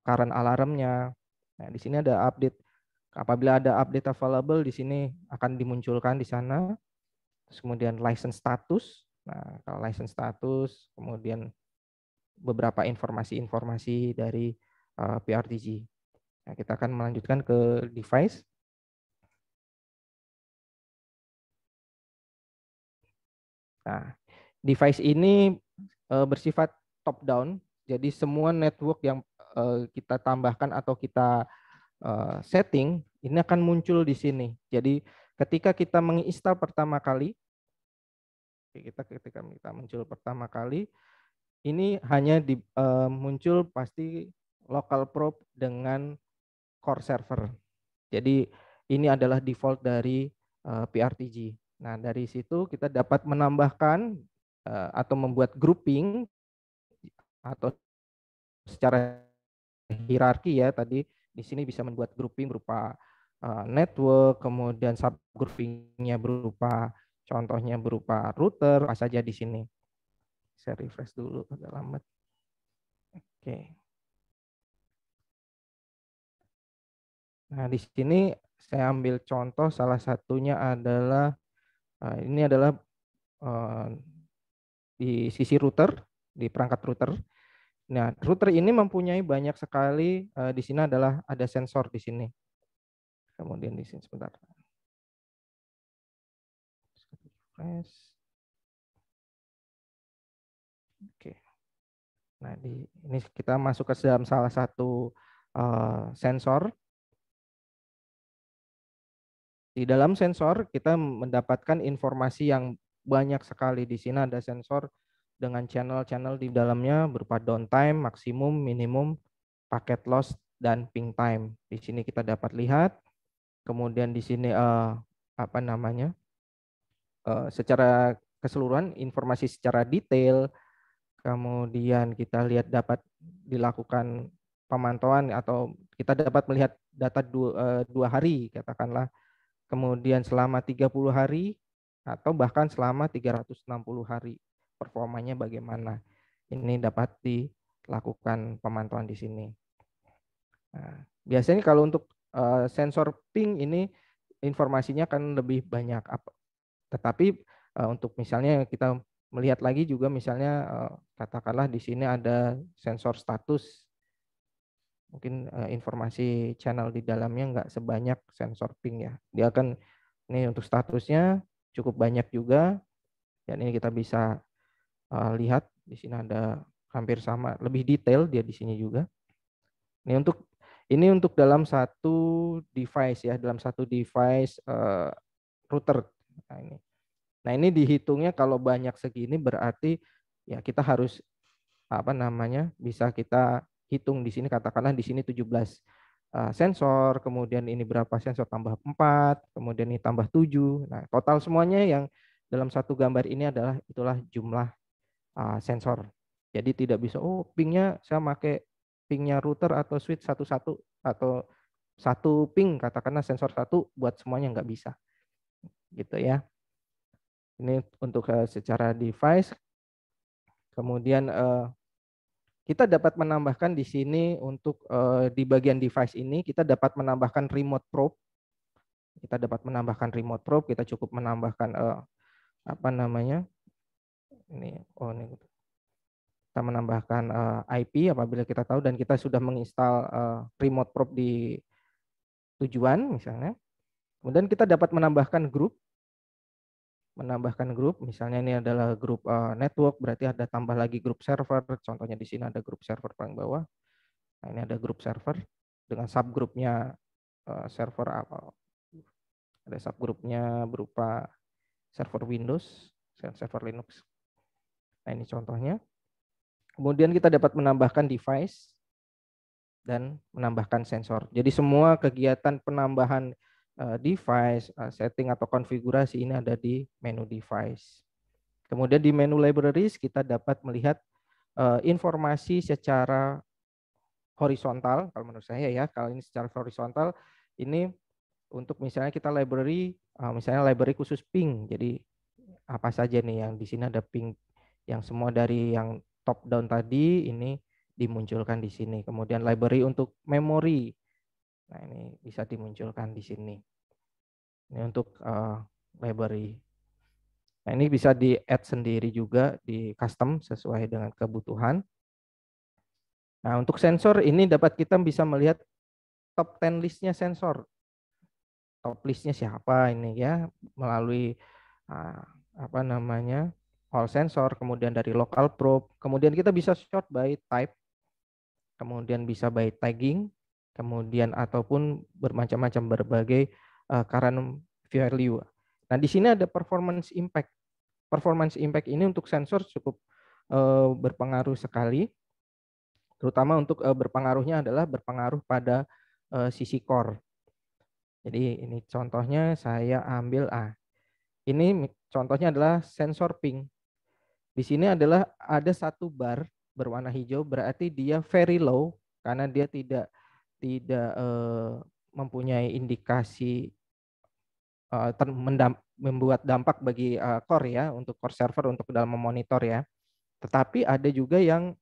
current alarmnya. Nah, di sini ada update. Apabila ada update available, di sini akan dimunculkan di sana. Terus kemudian license status. Nah, kalau license status, kemudian beberapa informasi-informasi dari PRTG. Nah, kita akan melanjutkan ke device. Nah, device ini bersifat top down, jadi semua network yang kita tambahkan atau kita setting ini akan muncul di sini. Jadi ketika kita menginstal pertama kali, ketika kita muncul pertama kali, ini hanya muncul pasti local probe dengan core server. Jadi ini adalah default dari PRTG. Nah, dari situ kita dapat menambahkan atau membuat grouping atau secara hierarki ya, tadi di sini bisa membuat grouping berupa network, kemudian subgroupingnya berupa contohnya berupa router, apa saja di sini. Saya refresh dulu agak lambat. Oke. Nah, di sini saya ambil contoh, salah satunya adalah ini adalah di sisi router, di perangkat router. Nah, router ini mempunyai banyak sekali, di sini adalah ada sensor di sini. Kemudian di sini sebentar. Oke. Nah, ini kita masuk ke dalam salah satu sensor. Di dalam sensor kita mendapatkan informasi yang banyak sekali. Di sini ada sensor dengan channel-channel di dalamnya berupa downtime, maksimum, minimum, packet loss, dan ping time. Di sini kita dapat lihat. Kemudian di sini apa namanya? Secara keseluruhan informasi secara detail. Kemudian kita lihat dapat dilakukan pemantauan atau kita dapat melihat data 2 hari katakanlah, kemudian selama 30 hari, atau bahkan selama 360 hari. Performanya bagaimana? Ini dapat dilakukan pemantauan di sini. Nah, biasanya kalau untuk sensor ping ini informasinya kan lebih banyak. Tetapi untuk misalnya kita melihat lagi juga misalnya katakanlah di sini ada sensor status. Mungkin informasi channel di dalamnya nggak sebanyak sensor ping ya. Dia akan ini untuk statusnya cukup banyak juga. Dan ini kita bisa lihat di sini ada hampir sama, lebih detail dia di sini juga. Ini untuk dalam satu device ya, dalam satu device router. Nah ini dihitungnya kalau banyak segini berarti ya kita harus bisa kita hitung di sini, katakanlah di sini 17 sensor, kemudian ini berapa sensor tambah 4, kemudian ini tambah 7. Nah total semuanya yang dalam satu gambar ini itulah jumlah sensor. Jadi tidak bisa pingnya saya pakai pingnya router atau switch satu-satu atau satu ping katakanlah sensor satu buat semuanya, nggak bisa gitu ya. Ini untuk secara device. Kemudian kita dapat menambahkan di sini untuk di bagian device ini kita dapat menambahkan remote probe. Kita dapat menambahkan remote probe. Kita cukup menambahkan ini kita menambahkan IP apabila kita tahu dan kita sudah menginstal remote probe di tujuan misalnya. Kemudian kita dapat menambahkan grup. Misalnya ini adalah grup network, berarti ada tambah lagi grup server. Contohnya di sini ada grup server paling bawah. Nah, ini ada grup server dengan subgrupnya server apa? Ada subgrupnya berupa server Windows, server Linux. Nah, ini contohnya. Kemudian kita dapat menambahkan device dan menambahkan sensor. Jadi semua kegiatan penambahan device, setting atau konfigurasi ini ada di menu device. Kemudian di menu libraries kita dapat melihat informasi secara horizontal, kalau menurut saya ya, kalau ini secara horizontal, ini untuk misalnya kita library, misalnya library khusus ping, jadi apa saja nih yang di sini ada ping, yang semua dari yang top down tadi ini dimunculkan di sini. Kemudian library untuk memori. Nah, ini bisa dimunculkan di sini. Ini untuk library. Nah, ini bisa di-add sendiri juga, di custom sesuai dengan kebutuhan. Nah, untuk sensor ini dapat kita bisa melihat top 10 listnya sensor. Top listnya siapa ini ya, melalui all sensor, kemudian dari local probe, kemudian kita bisa sort by type, kemudian bisa by tagging, kemudian ataupun bermacam-macam berbagai current value. Nah, di sini ada performance impact. Performance impact ini untuk sensor cukup berpengaruh sekali, terutama untuk berpengaruhnya adalah berpengaruh pada sisi core. Jadi ini contohnya saya ambil ini contohnya adalah sensor ping. Di sini adalah ada satu bar berwarna hijau, berarti dia very low karena dia tidak mempunyai indikasi membuat dampak bagi core ya, untuk core server untuk dalam memonitor ya. Tetapi ada juga yang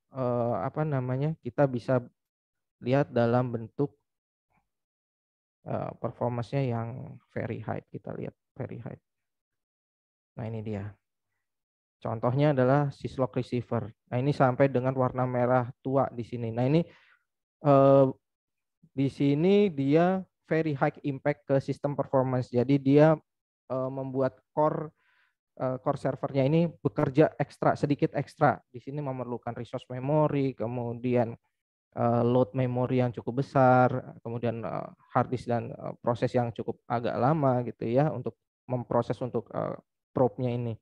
kita bisa lihat dalam bentuk performance-nya yang very high. Kita lihat very high. Nah, ini dia. Contohnya adalah syslog receiver. Nah, ini sampai dengan warna merah tua di sini. Nah, ini di sini dia very high impact ke sistem performance. Jadi dia membuat core servernya ini bekerja sedikit ekstra. Di sini memerlukan resource memory, kemudian load memory yang cukup besar, kemudian hard disk dan proses yang cukup agak lama gitu ya untuk memproses untuk probe-nya ini.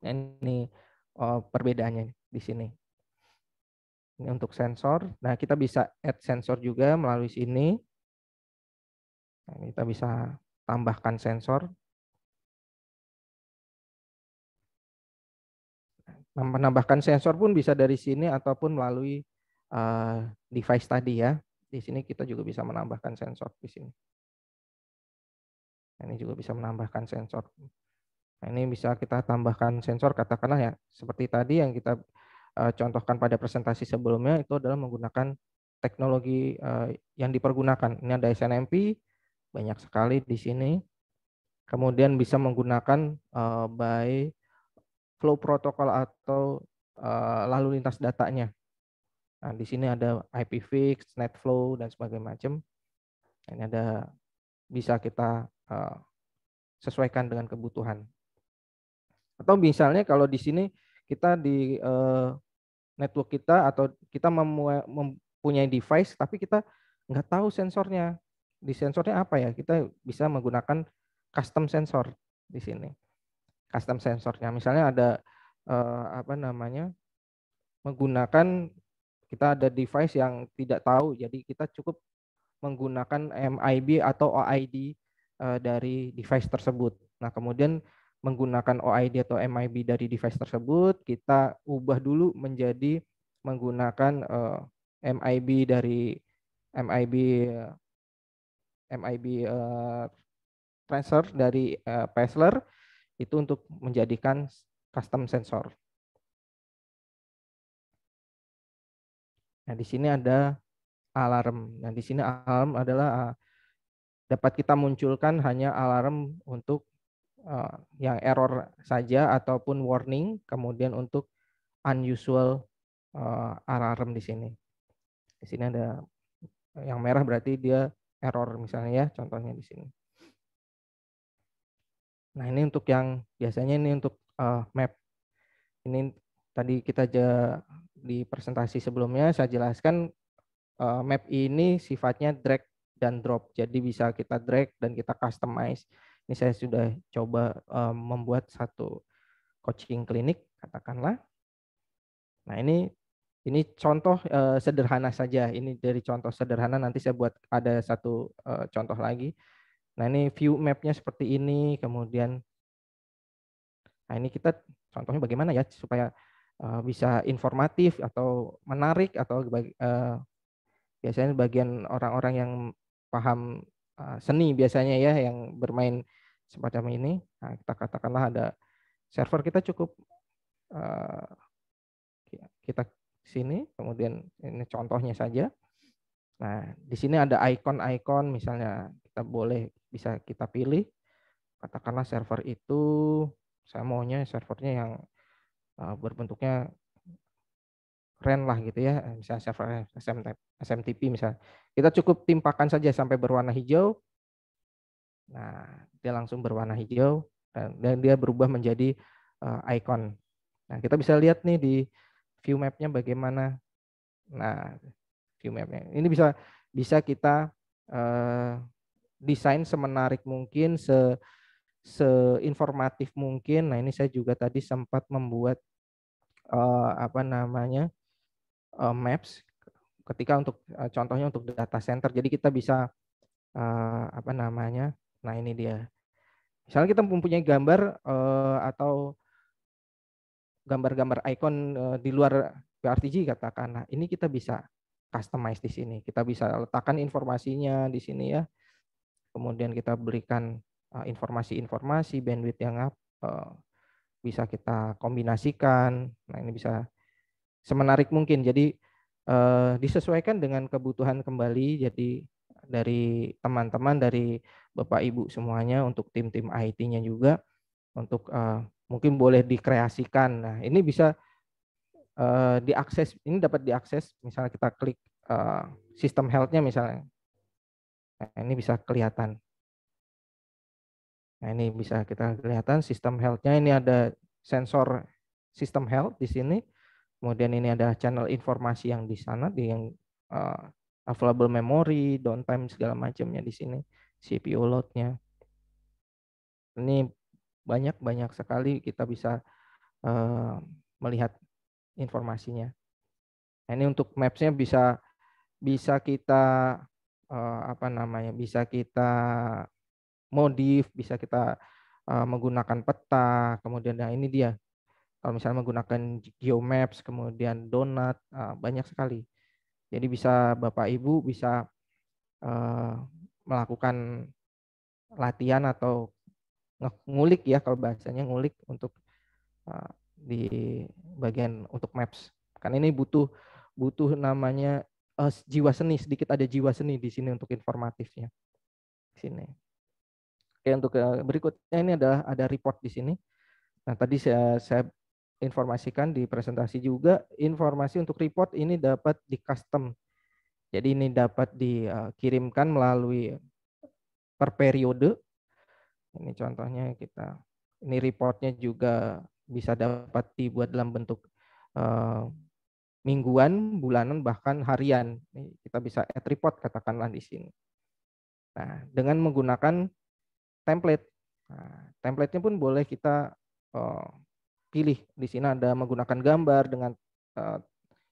Nah, ini perbedaannya di sini. Ini untuk sensor. Nah, kita bisa add sensor juga melalui sini. Nah, kita bisa tambahkan sensor. Menambahkan sensor pun bisa dari sini ataupun melalui device tadi ya. Di sini kita juga bisa menambahkan sensor di sini. Ini juga bisa menambahkan sensor. Nah, ini bisa kita tambahkan sensor, katakanlah ya seperti tadi yang kita contohkan pada presentasi sebelumnya, itu adalah menggunakan teknologi yang dipergunakan. Ini ada SNMP, banyak sekali di sini. Kemudian bisa menggunakan by flow protocol atau lalu lintas datanya. Nah, di sini ada IPFix, NetFlow, dan sebagainya macam. Ini ada bisa kita sesuaikan dengan kebutuhan. Atau misalnya kalau di sini kita di network kita atau kita mempunyai device tapi kita nggak tahu sensornya. Di sensornya apa ya? Kita bisa menggunakan custom sensor di sini. Custom sensornya misalnya ada menggunakan kita ada device yang tidak tahu, jadi kita cukup menggunakan MIB atau OID dari device tersebut. Nah, kemudian menggunakan OID atau MIB dari device tersebut, kita ubah dulu menjadi menggunakan MIB dari MIB transfer dari Pessler itu untuk menjadikan custom sensor. Nah, di sini ada alarm. Nah, di sini alarm adalah dapat kita munculkan hanya alarm untuk yang error saja ataupun warning, kemudian untuk unusual alarm di sini. Di sini ada yang merah berarti dia error misalnya ya, contohnya di sini. Nah, ini untuk yang biasanya ini untuk map. Ini tadi kita di presentasi sebelumnya saya jelaskan map ini sifatnya drag dan drop. Jadi bisa kita drag dan kita customize. Ini saya sudah coba membuat satu coaching klinik katakanlah. Nah, ini contoh sederhana saja. Ini dari contoh sederhana, nanti saya buat ada satu contoh lagi. Nah, ini view map-nya seperti ini, kemudian nah ini kita contohnya bagaimana ya supaya bisa informatif atau menarik atau biasanya bagian orang-orang yang paham seni biasanya ya yang bermain semacam ini. Nah, kita katakanlah ada server kita cukup kita sini, kemudian ini contohnya saja. Nah, di sini ada icon-icon, misalnya kita bisa kita pilih. Katakanlah server itu, saya maunya servernya yang berbentuknya keren lah gitu ya, misalnya server SMTP misalnya. Kita cukup timpakan saja sampai berwarna hijau. Nah, dia langsung berwarna hijau dan dia berubah menjadi icon. Nah, kita bisa lihat nih di view map-nya bagaimana. Nah, view map-nya ini bisa kita desain semenarik mungkin, seinformatif mungkin. Nah, ini saya juga tadi sempat membuat maps ketika untuk contohnya untuk data center. Jadi kita bisa nah ini dia. Misalnya kita mempunyai gambar atau gambar-gambar icon di luar PRTG katakan. Nah, ini kita bisa customize di sini. Kita bisa letakkan informasinya di sini ya. Kemudian kita berikan informasi-informasi bandwidth yang bisa kita kombinasikan. Nah, ini bisa semenarik mungkin. Jadi disesuaikan dengan kebutuhan kembali. Jadi dari teman-teman, dari Bapak Ibu semuanya, untuk tim-tim IT-nya juga, untuk mungkin boleh dikreasikan. Nah, ini bisa diakses. Ini dapat diakses. Misalnya kita klik sistem health-nya misalnya. Nah, ini bisa kelihatan. Nah, ini bisa kita kelihatan sistem health-nya. Ini ada sensor sistem health di sini. Kemudian ini ada channel informasi yang di sana, yang available memory, downtime segala macamnya di sini, CPU load-nya. Ini banyak sekali kita bisa melihat informasinya. Nah, ini untuk maps-nya bisa kita bisa kita modif, bisa kita menggunakan peta. Kemudian nah ini dia. Kalau misalnya menggunakan geomaps, kemudian donut, banyak sekali. Jadi bisa Bapak Ibu bisa melakukan latihan atau ngulik ya, kalau bahasanya ngulik untuk di bagian untuk maps. Kan ini butuh namanya jiwa seni, sedikit ada jiwa seni di sini untuk informatifnya. Di sini. Oke, untuk berikutnya ini ada report di sini. Nah, tadi saya informasikan di presentasi juga, informasi untuk report ini dapat di custom. Jadi ini dapat dikirimkan melalui per periode. Ini contohnya ini reportnya juga bisa dapat dibuat dalam bentuk mingguan, bulanan, bahkan harian. Kita bisa add report katakanlah di sini. Nah, dengan menggunakan template. Nah, template-nya pun boleh kita pilih. Di sini ada menggunakan gambar dengan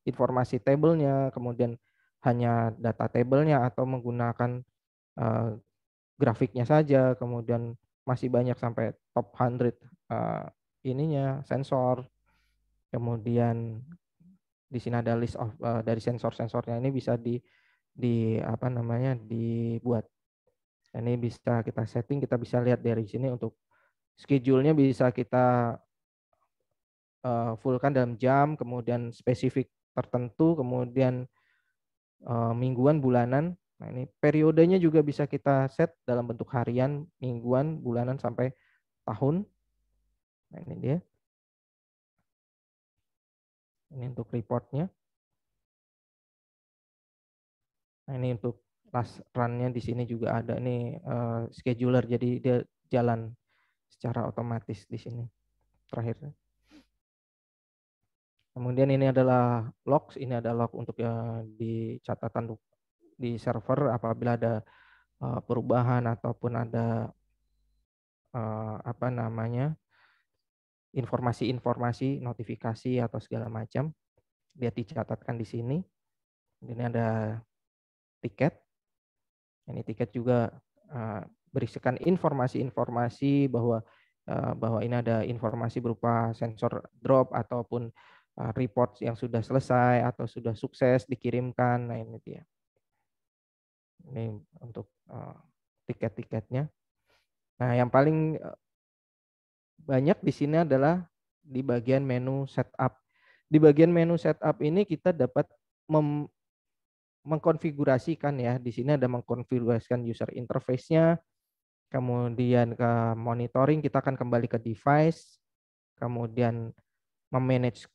informasi tabelnya, kemudian hanya data tabelnya, atau menggunakan grafiknya saja, kemudian masih banyak sampai top 100 ininya sensor. Kemudian di sini ada list of dari sensor-sensornya, ini bisa dibuat. Ini bisa kita setting, kita bisa lihat dari sini untuk schedule-nya bisa kita fullkan dalam jam, kemudian spesifik tertentu, kemudian mingguan, bulanan. Nah, ini periodenya juga bisa kita set dalam bentuk harian, mingguan, bulanan, sampai tahun. Nah, ini dia. Ini untuk reportnya. Nah, ini untuk last run-nya di sini juga ada. Ini scheduler, jadi dia jalan secara otomatis di sini. Terakhir. Kemudian ini adalah logs. Ini ada log untuk di catatan di server apabila ada perubahan ataupun ada informasi-informasi, notifikasi atau segala macam, dia dicatatkan di sini. Ini ada tiket. Ini tiket juga berisikan informasi-informasi bahwa ini ada informasi berupa sensor drop ataupun report yang sudah selesai atau sudah sukses dikirimkan. Nah, ini dia. Ini untuk tiket-tiketnya. Nah, yang paling banyak di sini adalah di bagian menu setup. Di bagian menu setup ini kita dapat mengkonfigurasikan ya. Di sini ada mengkonfigurasikan user interface-nya. Kemudian ke monitoring, kita akan kembali ke device. Kemudian memanage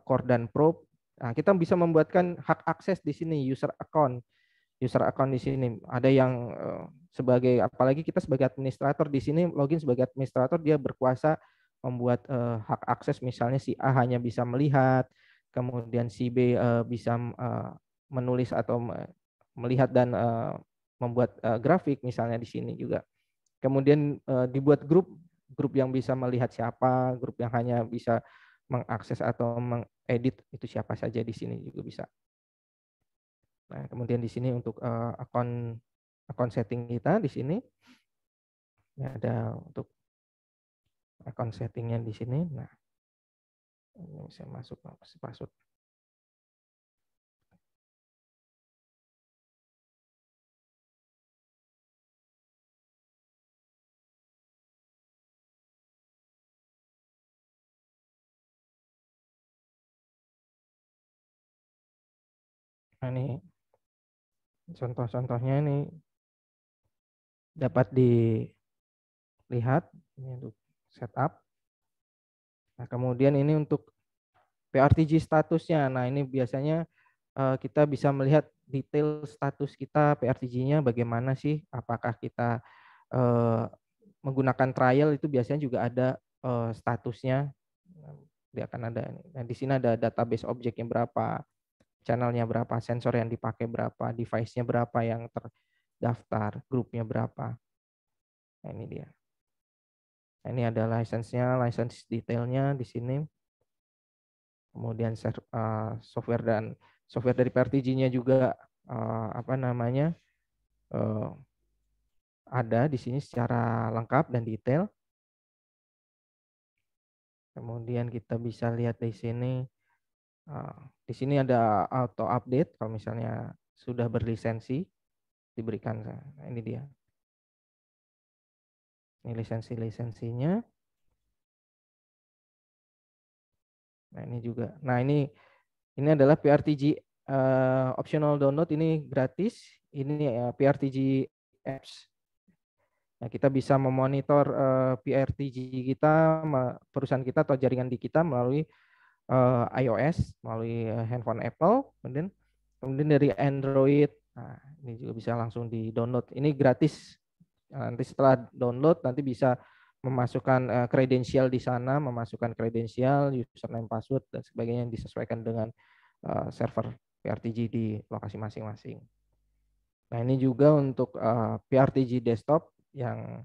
core dan probe. Nah, kita bisa membuatkan hak akses di sini, user account. User account di sini ada yang sebagai, apalagi kita sebagai administrator di sini login sebagai administrator, dia berkuasa membuat hak akses, misalnya si A hanya bisa melihat, kemudian si B bisa menulis atau melihat dan membuat grafik misalnya di sini juga. Kemudian dibuat grup yang bisa melihat siapa, grup yang hanya bisa mengakses atau mengedit itu siapa saja di sini juga bisa. Nah, kemudian di sini untuk akun setting kita di sini ya, ada untuk akun settingnya di sini. Nah, ini saya masuk password. Nah, ini contoh-contohnya ini dapat dilihat ini untuk setup. Nah, kemudian ini untuk PRTG statusnya. Nah, ini biasanya kita bisa melihat detail status kita PRTG-nya bagaimana sih. Apakah kita menggunakan trial, itu biasanya juga ada statusnya. Dia akan ada. Nah, di sini ada database objeknya berapa, channelnya berapa, sensor yang dipakai berapa, device-nya berapa yang terdaftar, grupnya berapa. Nah, ini dia. Nah, ini ada license-nya, license detailnya di sini. Kemudian software dari PRTG-nya juga ada di sini secara lengkap dan detail. Kemudian kita bisa lihat di sini Di sini ada auto update kalau misalnya sudah berlisensi diberikan. Nah, ini dia. Ini lisensinya. Nah, ini juga. Nah, ini adalah PRTG optional download, ini gratis. Ini PRTG apps. Nah, kita bisa memonitor PRTG kita, perusahaan kita atau jaringan di kita melalui iOS, melalui handphone Apple, kemudian dari Android. Nah, ini juga bisa langsung di-download. Ini gratis. Nanti setelah download nanti bisa memasukkan kredensial di sana, memasukkan kredensial, username, password dan sebagainya yang disesuaikan dengan server PRTG di lokasi masing-masing. Nah, ini juga untuk PRTG desktop yang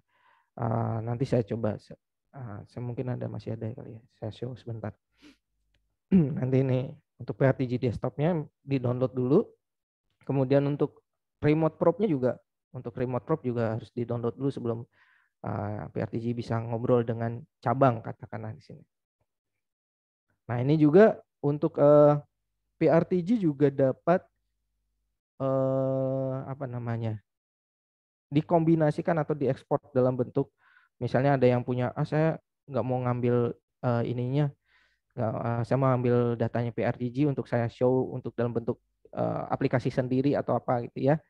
nanti saya coba. Saya mungkin masih ada kali ya. Saya show sebentar. Nanti ini untuk PRTG desktopnya di-download dulu. Kemudian untuk remote probe-nya juga, untuk remote probe juga harus di-download dulu sebelum PRTG bisa ngobrol dengan cabang katakanlah di sini. Nah, ini juga untuk PRTG juga dapat dikombinasikan atau diekspor dalam bentuk, misalnya ada yang punya saya nggak mau ngambil ininya, saya mau ambil datanya PRTG untuk saya show untuk dalam bentuk aplikasi sendiri atau apa gitu ya.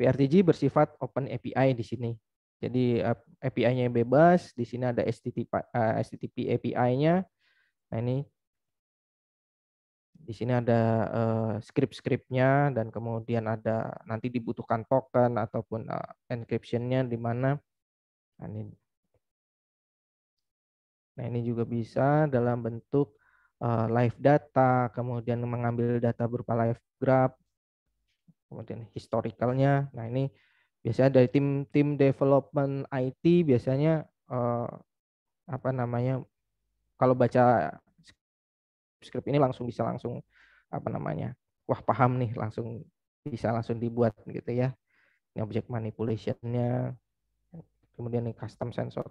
PRTG bersifat open API di sini. Jadi API-nya bebas, di sini ada HTTP API-nya. Nah, ini di sini ada script-scriptnya dan kemudian ada nanti dibutuhkan token ataupun encryption-nya di mana. Nah, ini juga bisa dalam bentuk live data, kemudian mengambil data berupa live graph, kemudian historicalnya. Nah, ini biasanya dari tim development IT biasanya kalau baca script ini bisa langsung wah paham nih, bisa langsung dibuat gitu ya. Ini object manipulation-nya, kemudian ini custom sensor.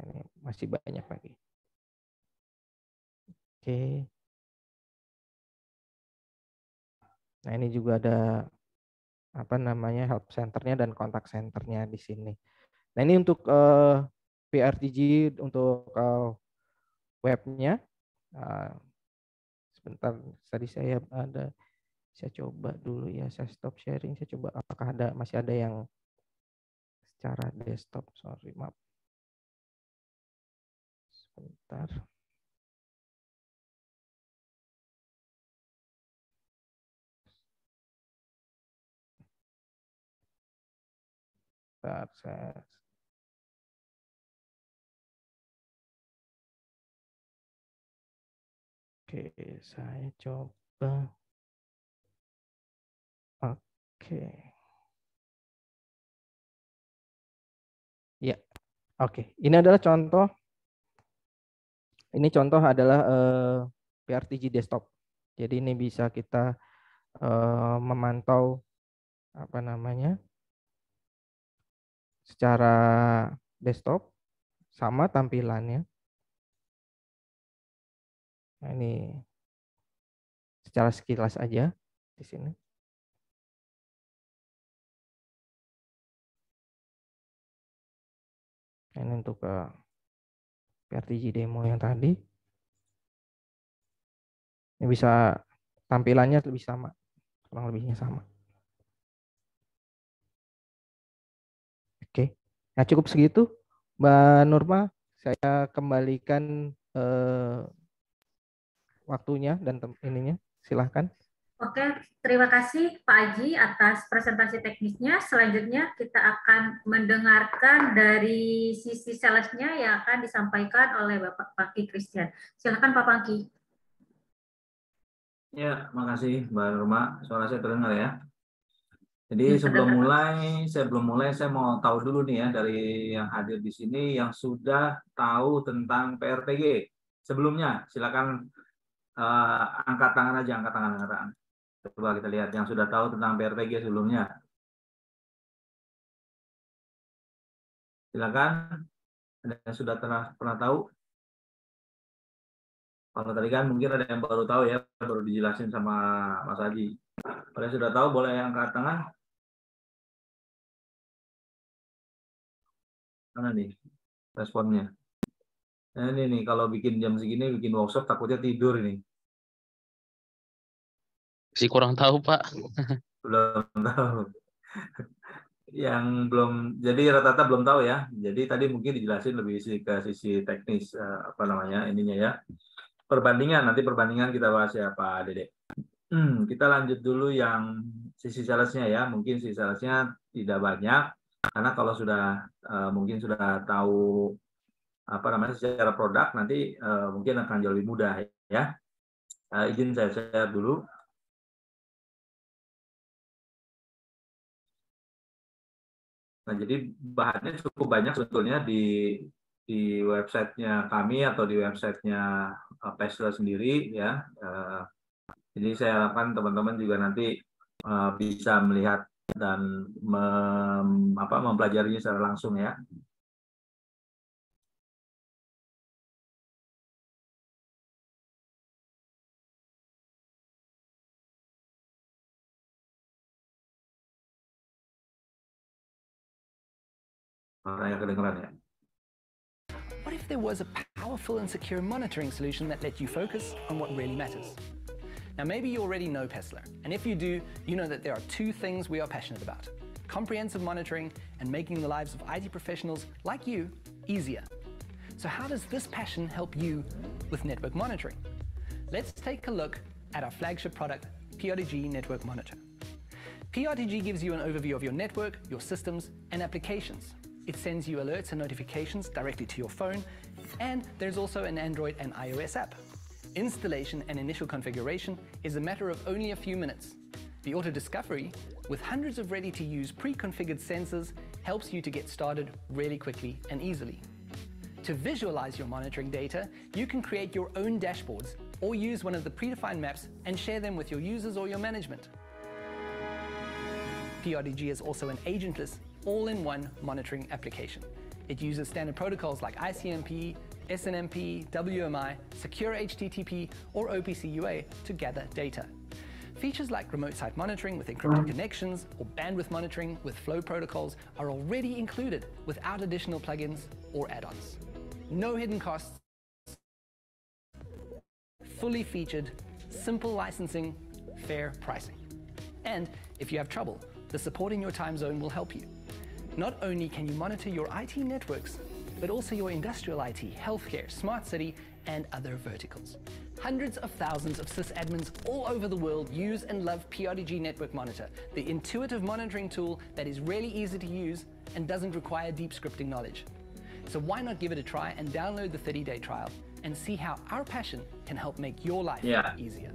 Ini masih banyak lagi. Oke. Nah, ini juga ada help center-nya dan contact center-nya di sini. Nah, ini untuk PRTG untuk webnya. Sebentar, tadi saya coba dulu ya, saya stop sharing, saya coba apakah masih ada yang secara desktop, sorry maaf. Sebentar. Oke, saya coba. Oke. Ya, oke. Ini adalah contoh. Ini contoh adalah PRTG desktop. Jadi ini bisa kita memantau secara desktop sama tampilannya. Nah, ini secara sekilas aja di sini. Ini untuk PRTG demo yang tadi. Ini bisa tampilannya lebih sama, kurang lebihnya sama. Oke, nah cukup segitu, Mbak Nurma. Saya kembalikan waktunya dan ininya, silahkan. Oke, terima kasih Pak Aji atas presentasi teknisnya. Selanjutnya kita akan mendengarkan dari sisi salesnya yang akan disampaikan oleh Bapak Pangki Christian. Silakan Pak Pangki. Ya, makasih Mbak Nurma. Suara saya terdengar ya. Jadi sebelum mulai saya mau tahu dulu nih ya dari yang hadir di sini yang sudah tahu tentang PRTG. Sebelumnya silakan angkat tangan aja, angkat tangan. Coba kita lihat yang sudah tahu tentang PRTG sebelumnya. Silakan. Ada yang sudah pernah tahu? Kalau tadi kan mungkin ada yang baru tahu ya, baru dijelasin sama Mas Haji. Kalau yang sudah tahu boleh yang angkat tangan. Mana nih responnya? Nah, ini nih kalau bikin jam segini, bikin workshop takutnya tidur ini. Masih kurang tahu, Pak. Belum tahu. Yang belum, jadi rata-rata belum tahu ya. Jadi tadi mungkin dijelasin lebih ke sisi teknis, apa namanya, ininya ya. Perbandingan, nanti perbandingan kita bahas ya Pak Dede. Kita lanjut dulu yang sisi salesnya ya. Mungkin sisi salesnya tidak banyak, karena kalau sudah mungkin sudah tahu apa namanya secara produk, nanti mungkin akan jauh lebih mudah ya. Izin saya share dulu. Nah, jadi bahannya cukup banyak sebetulnya di websitenya kami atau di websitenya Pesler sendiri ya. Jadi saya harapkan teman-teman juga nanti bisa melihat dan mempelajarinya secara langsung ya. What if there was a powerful and secure monitoring solution that let you focus on what really matters? Now, maybe you already know Pesler, and if you do, you know that there are two things we are passionate about: comprehensive monitoring and making the lives of IT professionals like you easier. So how does this passion help you with network monitoring? Let's take a look at our flagship product, PRTG Network Monitor. PRTG gives you an overview of your network, your systems, and applications. It sends you alerts and notifications directly to your phone, and there's also an Android and iOS app. Installation and initial configuration is a matter of only a few minutes. The auto discovery, with hundreds of ready-to-use pre-configured sensors, helps you to get started really quickly and easily. To visualize your monitoring data, you can create your own dashboards or use one of the predefined maps and share them with your users or your management. PRTG is also an agentless, all-in-one monitoring application. It uses standard protocols like ICMP, SNMP, WMI, Secure HTTP, or OPC UA to gather data. Features like remote site monitoring with encrypted connections or bandwidth monitoring with flow protocols are already included without additional plugins or add-ons. No hidden costs, fully featured, simple licensing, fair pricing. And if you have trouble, the support in your time zone will help you. Not only can you monitor your IT networks, but also your industrial IT, healthcare, smart city, and other verticals. Hundreds of thousands of sysadmins all over the world use and love PRTG Network Monitor, the intuitive monitoring tool that is really easy to use and doesn't require deep scripting knowledge. So why not give it a try and download the 30-day trial and see how our passion can help make your life easier.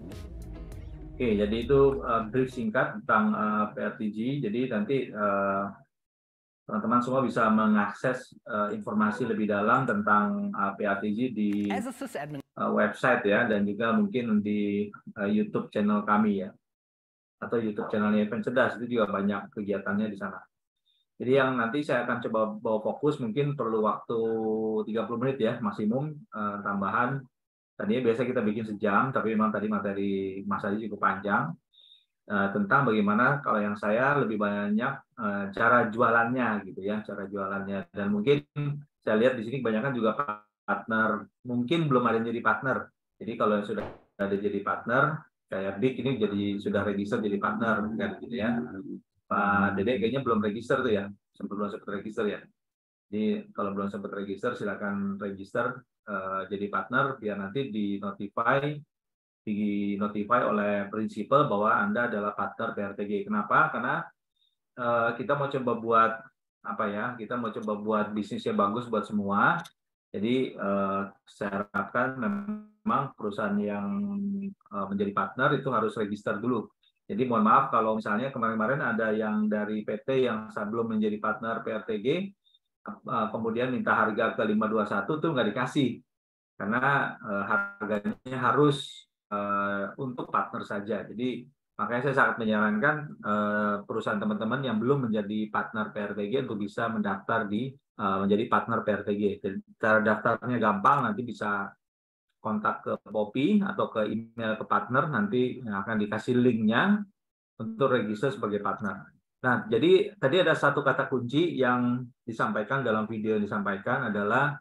Oke, jadi itu brief singkat tentang PRTG. Jadi nanti teman-teman semua bisa mengakses informasi lebih dalam tentang PRTG di website ya, dan juga mungkin di YouTube channel kami ya, atau YouTube channelnya Event Cerdas, itu juga banyak kegiatannya di sana. Jadi yang nanti saya akan coba bawa fokus, mungkin perlu waktu 30 menit ya maksimum tambahan. Tadinya biasa kita bikin sejam, tapi memang tadi materi Mas Adi cukup panjang tentang bagaimana kalau yang saya lebih banyak cara jualannya gitu ya, cara jualannya. Dan mungkin saya lihat di sini kebanyakan juga partner, mungkin belum ada yang jadi partner. Jadi kalau sudah ada jadi partner, kayak Big ini sudah register jadi partner kan gitu ya. Pak Dede kayaknya belum register tuh ya, belum sempat register ya. Jadi kalau belum sempat register, silakan register jadi partner biar nanti di notify oleh prinsipal bahwa Anda adalah partner PRTG. Kenapa? Karena kita mau coba buat apa ya? Kita mau coba buat bisnis yang bagus buat semua. Jadi saya harapkan memang perusahaan yang menjadi partner itu harus register dulu. Jadi mohon maaf kalau misalnya kemarin-kemarin ada yang dari PT yang sebelum menjadi partner PRTG kemudian minta harga ke 521 tuh nggak dikasih karena harganya harus untuk partner saja. Jadi makanya saya sangat menyarankan perusahaan teman-teman yang belum menjadi partner PRTG untuk bisa mendaftar di menjadi partner PRTG. Cara daftarnya gampang, nanti bisa kontak ke Poppy atau ke email ke partner, nanti akan dikasih linknya untuk register sebagai partner. Nah, jadi tadi ada satu kata kunci yang disampaikan dalam video yang disampaikan adalah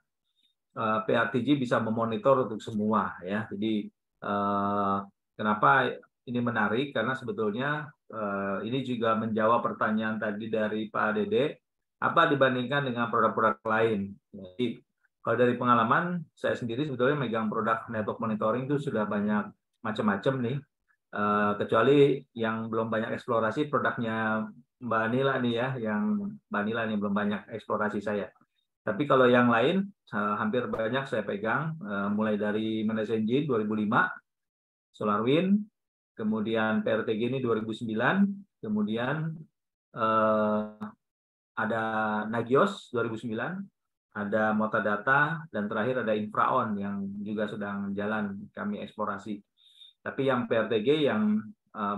PRTG bisa memonitor untuk semua ya. Jadi kenapa ini menarik? Karena sebetulnya ini juga menjawab pertanyaan tadi dari Pak Dede, apa dibandingkan dengan produk-produk lain. Jadi kalau dari pengalaman saya sendiri sebetulnya megang produk network monitoring itu sudah banyak macam-macam nih. Kecuali yang belum banyak eksplorasi produknya Mbak Nila nih ya, yang Mbak Nila nih belum banyak eksplorasi saya. Tapi kalau yang lain hampir banyak saya pegang, mulai dari Manage Engine 2005, SolarWind, kemudian PRTG ini 2009, kemudian ada Nagios 2009, ada Motadata, dan terakhir ada Infraon yang juga sedang jalan kami eksplorasi. Tapi yang PRTG yang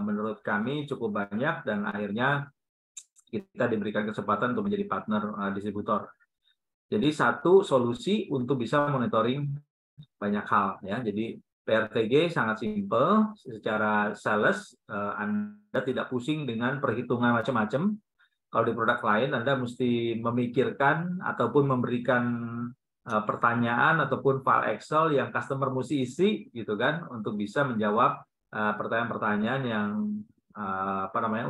menurut kami cukup banyak dan akhirnya kita diberikan kesempatan untuk menjadi partner distributor. Jadi satu solusi untuk bisa monitoring banyak hal ya. Jadi PRTG sangat simple, secara sales Anda tidak pusing dengan perhitungan macam-macam. Kalau di produk lain Anda mesti memikirkan ataupun memberikan pertanyaan ataupun file Excel yang customer mesti isi gitu kan untuk bisa menjawab pertanyaan-pertanyaan yang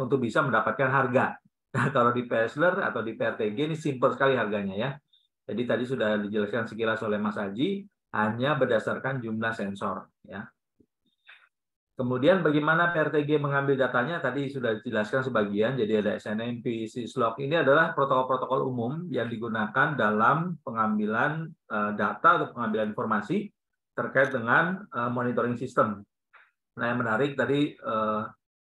untuk bisa mendapatkan harga. Nah, kalau di Pessler atau di PRTG ini simple sekali harganya ya. Jadi tadi sudah dijelaskan sekilas oleh Mas Haji, hanya berdasarkan jumlah sensor ya. Kemudian bagaimana PRTG mengambil datanya tadi sudah dijelaskan sebagian. Jadi ada SNMP, syslog. Ini adalah protokol-protokol umum yang digunakan dalam pengambilan data atau pengambilan informasi terkait dengan monitoring system. Nah, yang menarik tadi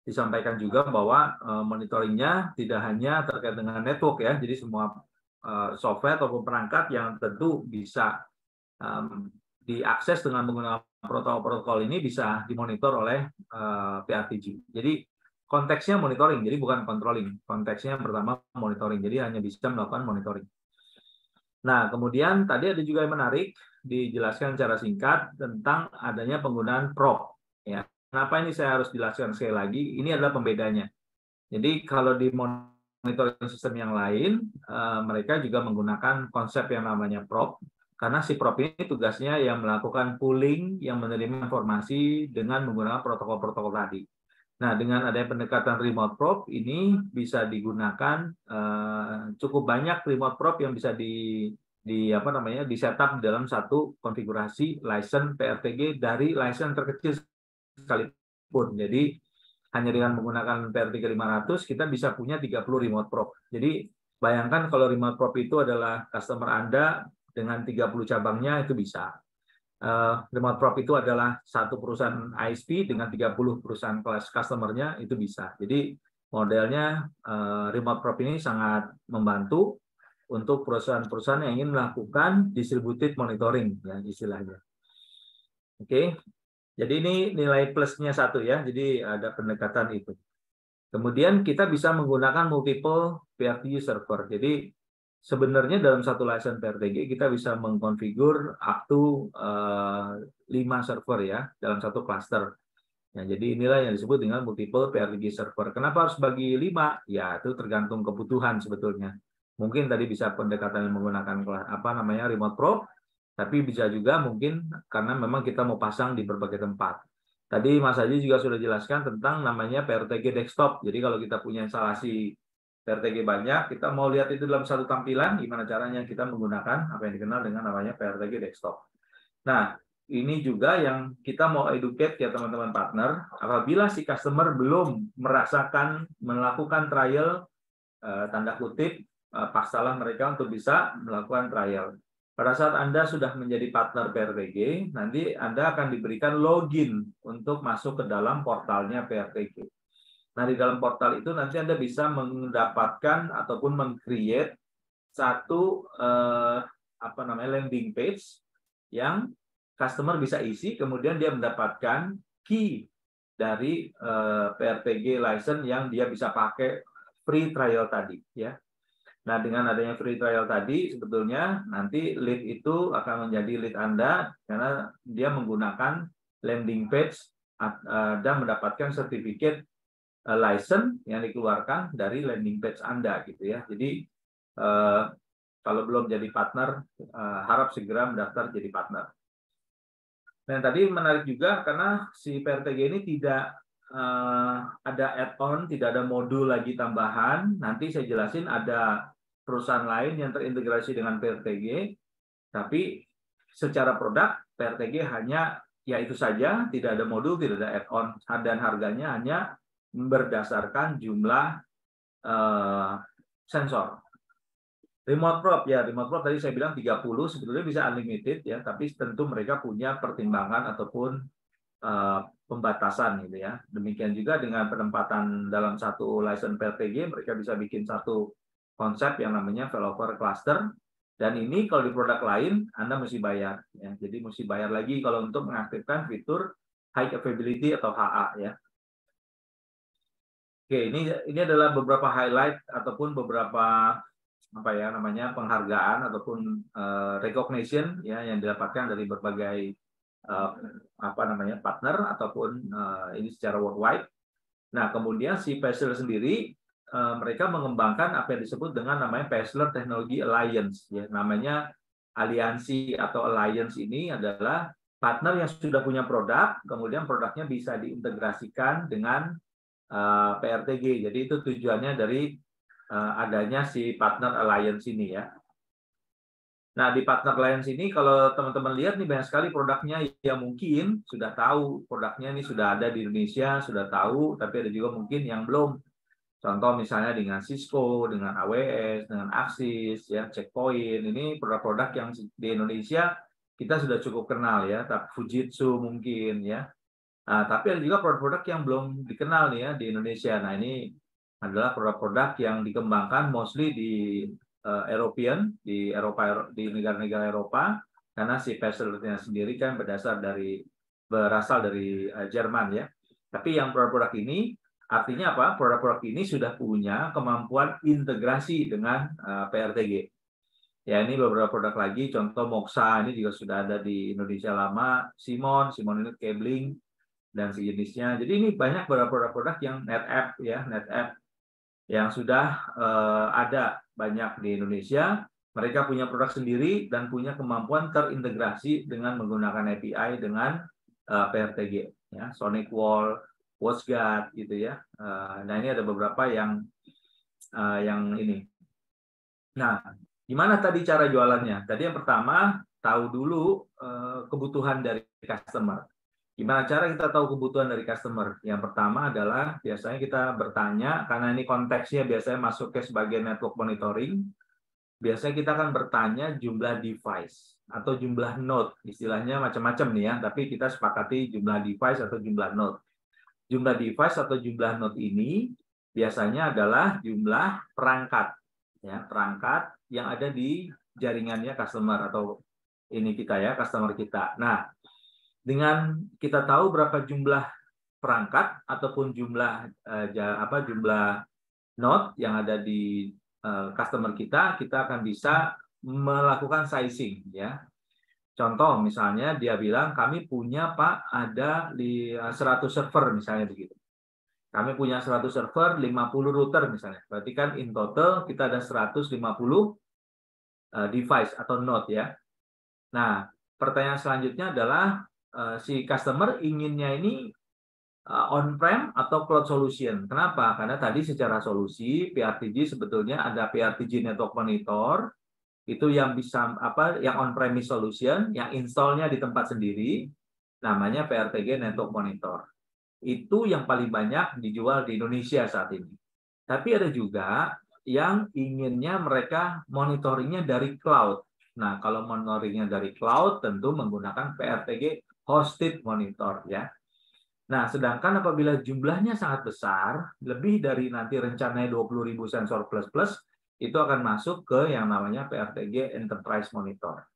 disampaikan juga bahwa monitoringnya tidak hanya terkait dengan network ya. Jadi semua software ataupun perangkat yang tentu bisa diakses dengan menggunakan protokol-protokol ini bisa dimonitor oleh PRTG. Jadi konteksnya monitoring, jadi bukan controlling. Konteksnya yang pertama monitoring, jadi hanya bisa melakukan monitoring. Nah, kemudian tadi ada juga yang menarik, dijelaskan secara singkat tentang adanya penggunaan prop. Ya. Kenapa ini saya harus jelaskan sekali lagi? Ini adalah pembedanya. Jadi kalau di monitoring sistem yang lain, mereka juga menggunakan konsep yang namanya prop. Karena si prop ini tugasnya yang melakukan pooling, yang menerima informasi dengan menggunakan protokol-protokol tadi. Nah, dengan adanya pendekatan remote prop ini bisa digunakan cukup banyak remote prop yang bisa di setup dalam satu konfigurasi license PRTG dari license terkecil sekalipun. Jadi hanya dengan menggunakan PRTG 500 kita bisa punya 30 remote prop. Jadi bayangkan kalau remote prop itu adalah customer Anda dengan 30 cabangnya itu bisa. Remote prop itu adalah satu perusahaan ISP dengan 30 perusahaan kelas customer-nya itu bisa. Jadi modelnya remote prop ini sangat membantu untuk perusahaan-perusahaan yang ingin melakukan distributed monitoring ya istilahnya. Oke. Jadi ini nilai plusnya satu ya. Jadi ada pendekatan itu. Kemudian kita bisa menggunakan multiple PRTG server. Jadi sebenarnya dalam satu license PRTG kita bisa mengkonfigur up to 5 server ya dalam satu cluster. Ya, jadi inilah yang disebut dengan multiple PRTG server. Kenapa harus bagi 5? Ya itu tergantung kebutuhan sebetulnya. Mungkin tadi bisa pendekatan menggunakan remote prop, tapi bisa juga mungkin karena memang kita mau pasang di berbagai tempat. Tadi Mas Haji juga sudah jelaskan tentang namanya PRTG desktop. Jadi kalau kita punya instalasi PRTG banyak, kita mau lihat itu dalam satu tampilan, gimana caranya kita menggunakan apa yang dikenal dengan namanya PRTG desktop. Nah, ini juga yang kita mau educate ya teman-teman partner, apabila si customer belum melakukan trial, tanda kutip, paksalah mereka untuk bisa melakukan trial. Pada saat Anda sudah menjadi partner PRTG, nanti Anda akan diberikan login untuk masuk ke dalam portalnya PRTG. Nah, di dalam portal itu nanti Anda bisa mendapatkan ataupun meng-create satu landing page yang customer bisa isi, kemudian dia mendapatkan key dari PRTG license yang dia bisa pakai free trial tadi ya. Nah, dengan adanya free trial tadi, sebetulnya nanti lead itu akan menjadi lead Anda karena dia menggunakan landing page dan mendapatkan sertifikat license yang dikeluarkan dari landing page Anda gitu ya. Jadi kalau belum jadi partner, harap segera mendaftar jadi partner. Dan tadi menarik juga karena si PRTG ini tidak ada add-on, tidak ada modul lagi tambahan. Nanti saya jelasin ada perusahaan lain yang terintegrasi dengan PRTG, tapi secara produk PRTG hanya ya itu saja, tidak ada modul, tidak ada add-on, dan harganya hanya berdasarkan jumlah sensor. Remote probe ya, remote probe tadi saya bilang 30, sebetulnya bisa unlimited ya, tapi tentu mereka punya pertimbangan ataupun pembatasan gitu ya. Demikian juga dengan penempatan dalam satu license PRTG, mereka bisa bikin satu konsep yang namanya developer cluster, dan ini kalau di produk lain Anda mesti bayar ya. Jadi mesti bayar lagi kalau untuk mengaktifkan fitur high availability atau HA ya. Oke, ini adalah beberapa highlight ataupun beberapa apa ya namanya penghargaan ataupun recognition ya yang didapatkan dari berbagai apa namanya partner ataupun ini secara worldwide. Nah, kemudian si Paceler sendiri mereka mengembangkan apa yang disebut dengan namanya Paceler Technology Alliance ya, namanya aliansi atau alliance ini adalah partner yang sudah punya produk, kemudian produknya bisa diintegrasikan dengan PRTG. Jadi itu tujuannya dari adanya si partner alliance ini ya. Nah, di partner alliance ini kalau teman-teman lihat nih banyak sekali produknya yang mungkin sudah tahu produknya ini sudah ada di Indonesia, sudah tahu, tapi ada juga mungkin yang belum. Contoh misalnya dengan Cisco, dengan AWS, dengan Axis, ya, Checkpoint. Ini produk-produk yang di Indonesia kita sudah cukup kenal ya, tapi Fujitsu mungkin ya. Nah, tapi ada juga produk-produk yang belum dikenal nih ya di Indonesia. Nah, ini adalah produk-produk yang dikembangkan mostly di European, di Eropa, di negara-negara Eropa, karena si Paceler-nya sendiri kan berasal dari Jerman ya. Tapi yang produk-produk ini artinya apa? Produk-produk ini sudah punya kemampuan integrasi dengan PRTG. Ya, ini beberapa produk lagi, contoh Moxa ini juga sudah ada di Indonesia lama, Simon ini cabling dan sejenisnya. Jadi ini banyak beberapa produk yang NetApp ya, NetApp yang sudah ada banyak di Indonesia. Mereka punya produk sendiri dan punya kemampuan terintegrasi dengan menggunakan API dengan PRTG, ya, Sonic Wall, WatchGuard gitu ya. Nah, ini ada beberapa yang ini. Nah, gimana tadi cara jualannya? Tadi yang pertama tahu dulu kebutuhan dari customer. Gimana cara kita tahu kebutuhan dari customer? Yang pertama adalah biasanya kita bertanya, karena ini konteksnya biasanya masuk ke sebagai network monitoring. Biasanya kita akan bertanya jumlah device atau jumlah node. Istilahnya macam-macam nih ya, tapi kita sepakati jumlah device atau jumlah node. Jumlah device atau jumlah node ini biasanya adalah jumlah perangkat, ya, perangkat yang ada di jaringannya customer atau ini kita ya, customer kita. Nah, dengan kita tahu berapa jumlah perangkat ataupun jumlah jumlah node yang ada di customer kita akan bisa melakukan sizing ya. Contoh misalnya dia bilang kami punya Pak ada di 100 server misalnya begitu. Kami punya 100 server, 50 router misalnya. Berarti kan in total kita ada 150 device atau node ya. Nah, pertanyaan selanjutnya adalah si customer inginnya ini on-prem atau cloud solution. Kenapa? Karena tadi secara solusi PRTG sebetulnya ada PRTG Network Monitor itu yang bisa yang on-premise solution, yang installnya di tempat sendiri, namanya PRTG Network Monitor. Itu yang paling banyak dijual di Indonesia saat ini. Tapi ada juga yang inginnya mereka monitoringnya dari cloud. Nah, kalau monitoringnya dari cloud tentu menggunakan PRTG Hosted Monitor ya. Nah, sedangkan apabila jumlahnya sangat besar, lebih dari nanti rencananya 20.000 sensor plus-plus, itu akan masuk ke yang namanya PRTG Enterprise Monitor.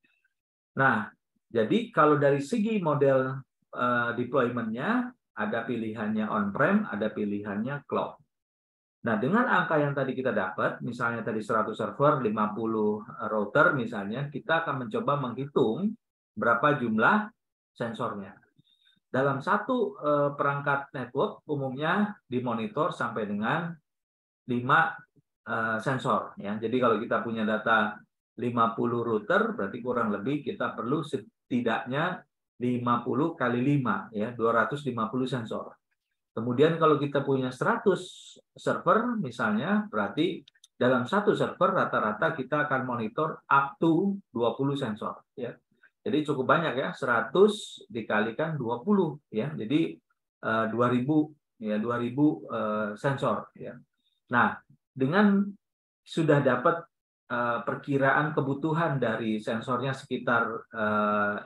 Nah, jadi kalau dari segi model deployment-nya, ada pilihannya on-prem, ada pilihannya cloud. Nah, dengan angka yang tadi kita dapat, misalnya tadi 100 server, 50 router misalnya, kita akan mencoba menghitung berapa jumlah sensornya. Dalam satu perangkat network umumnya dimonitor sampai dengan 5 sensor. Ya. Jadi kalau kita punya data 50 router, berarti kurang lebih kita perlu setidaknya 50 kali 5, ya, 250 sensor. Kemudian kalau kita punya 100 server misalnya, berarti dalam satu server rata-rata kita akan monitor up to 20 sensor. Ya. Jadi cukup banyak ya, 100 dikalikan 20 ya. Jadi 2000 ya, 2000 sensor ya. Nah, dengan sudah dapat perkiraan kebutuhan dari sensornya sekitar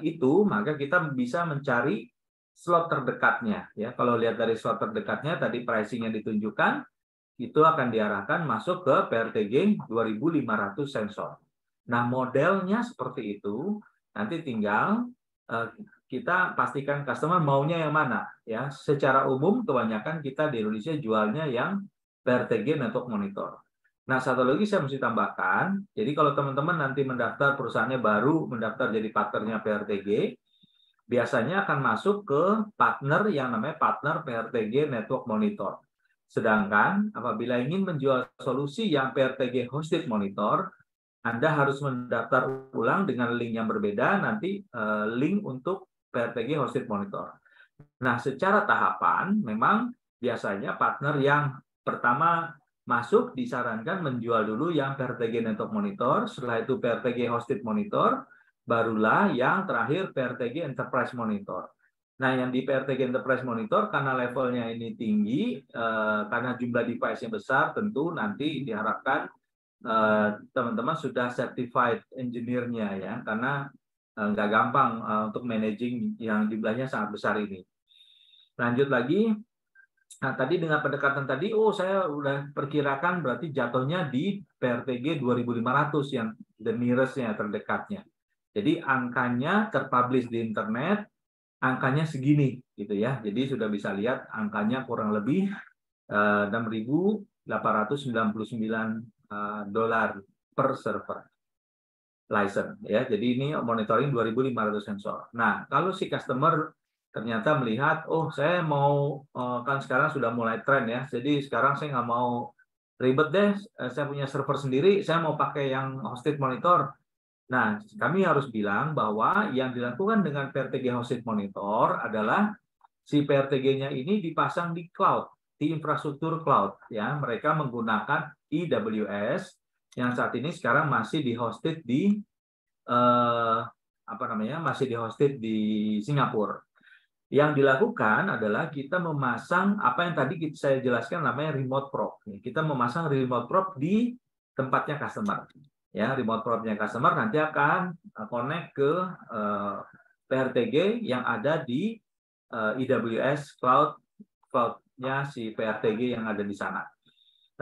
itu, maka kita bisa mencari slot terdekatnya ya. Kalau lihat dari slot terdekatnya tadi pricing yang ditunjukkan itu akan diarahkan masuk ke PRTG 2500 sensor. Nah, modelnya seperti itu. Nanti tinggal kita pastikan customer maunya yang mana ya. Secara umum kebanyakan kita di Indonesia jualnya yang PRTG Network Monitor. Nah, satu lagi saya mesti tambahkan. Jadi kalau teman-teman nanti mendaftar, perusahaannya baru mendaftar jadi partnernya PRTG, biasanya akan masuk ke partner yang namanya partner PRTG Network Monitor. Sedangkan apabila ingin menjual solusi yang PRTG Hosted Monitor, Anda harus mendaftar ulang dengan link yang berbeda, nanti link untuk PRTG Hosted Monitor. Nah, secara tahapan memang biasanya partner yang pertama masuk disarankan menjual dulu yang PRTG Network Monitor, setelah itu PRTG Hosted Monitor, barulah yang terakhir PRTG Enterprise Monitor. Nah, yang di PRTG Enterprise Monitor karena levelnya ini tinggi, karena jumlah device-nya besar, tentu nanti diharapkan teman-teman sudah certified engineer-nya ya, karena nggak gampang untuk managing yang jumlahnya sangat besar ini. Lanjut lagi, nah tadi dengan pendekatan tadi, saya udah perkirakan berarti jatuhnya di PRTG 2500 yang the nearest-nya, terdekatnya. Jadi angkanya terpublish di internet, angkanya segini gitu ya. Jadi sudah bisa lihat angkanya kurang lebih $6.899 per server license ya. Jadi ini monitoring 2.500 sensor. Nah, kalau si customer ternyata melihat, saya mau kan sekarang sudah mulai tren ya. Jadi sekarang saya nggak mau ribet deh, saya punya server sendiri, saya mau pakai yang hosted monitor. Nah, kami harus bilang bahwa yang dilakukan dengan PRTG Hosted Monitor adalah si PRTG-nya ini dipasang di cloud, di infrastruktur cloud. Ya, mereka menggunakan AWS yang saat ini sekarang masih di-hosted di masih di-hosted di Singapura. Yang dilakukan adalah kita memasang apa yang tadi saya jelaskan namanya remote probe. Kita memasang remote probe di tempatnya customer. Ya, remote probe-nya customer nanti akan connect ke PRTG yang ada di AWS cloud-nya si PRTG yang ada di sana.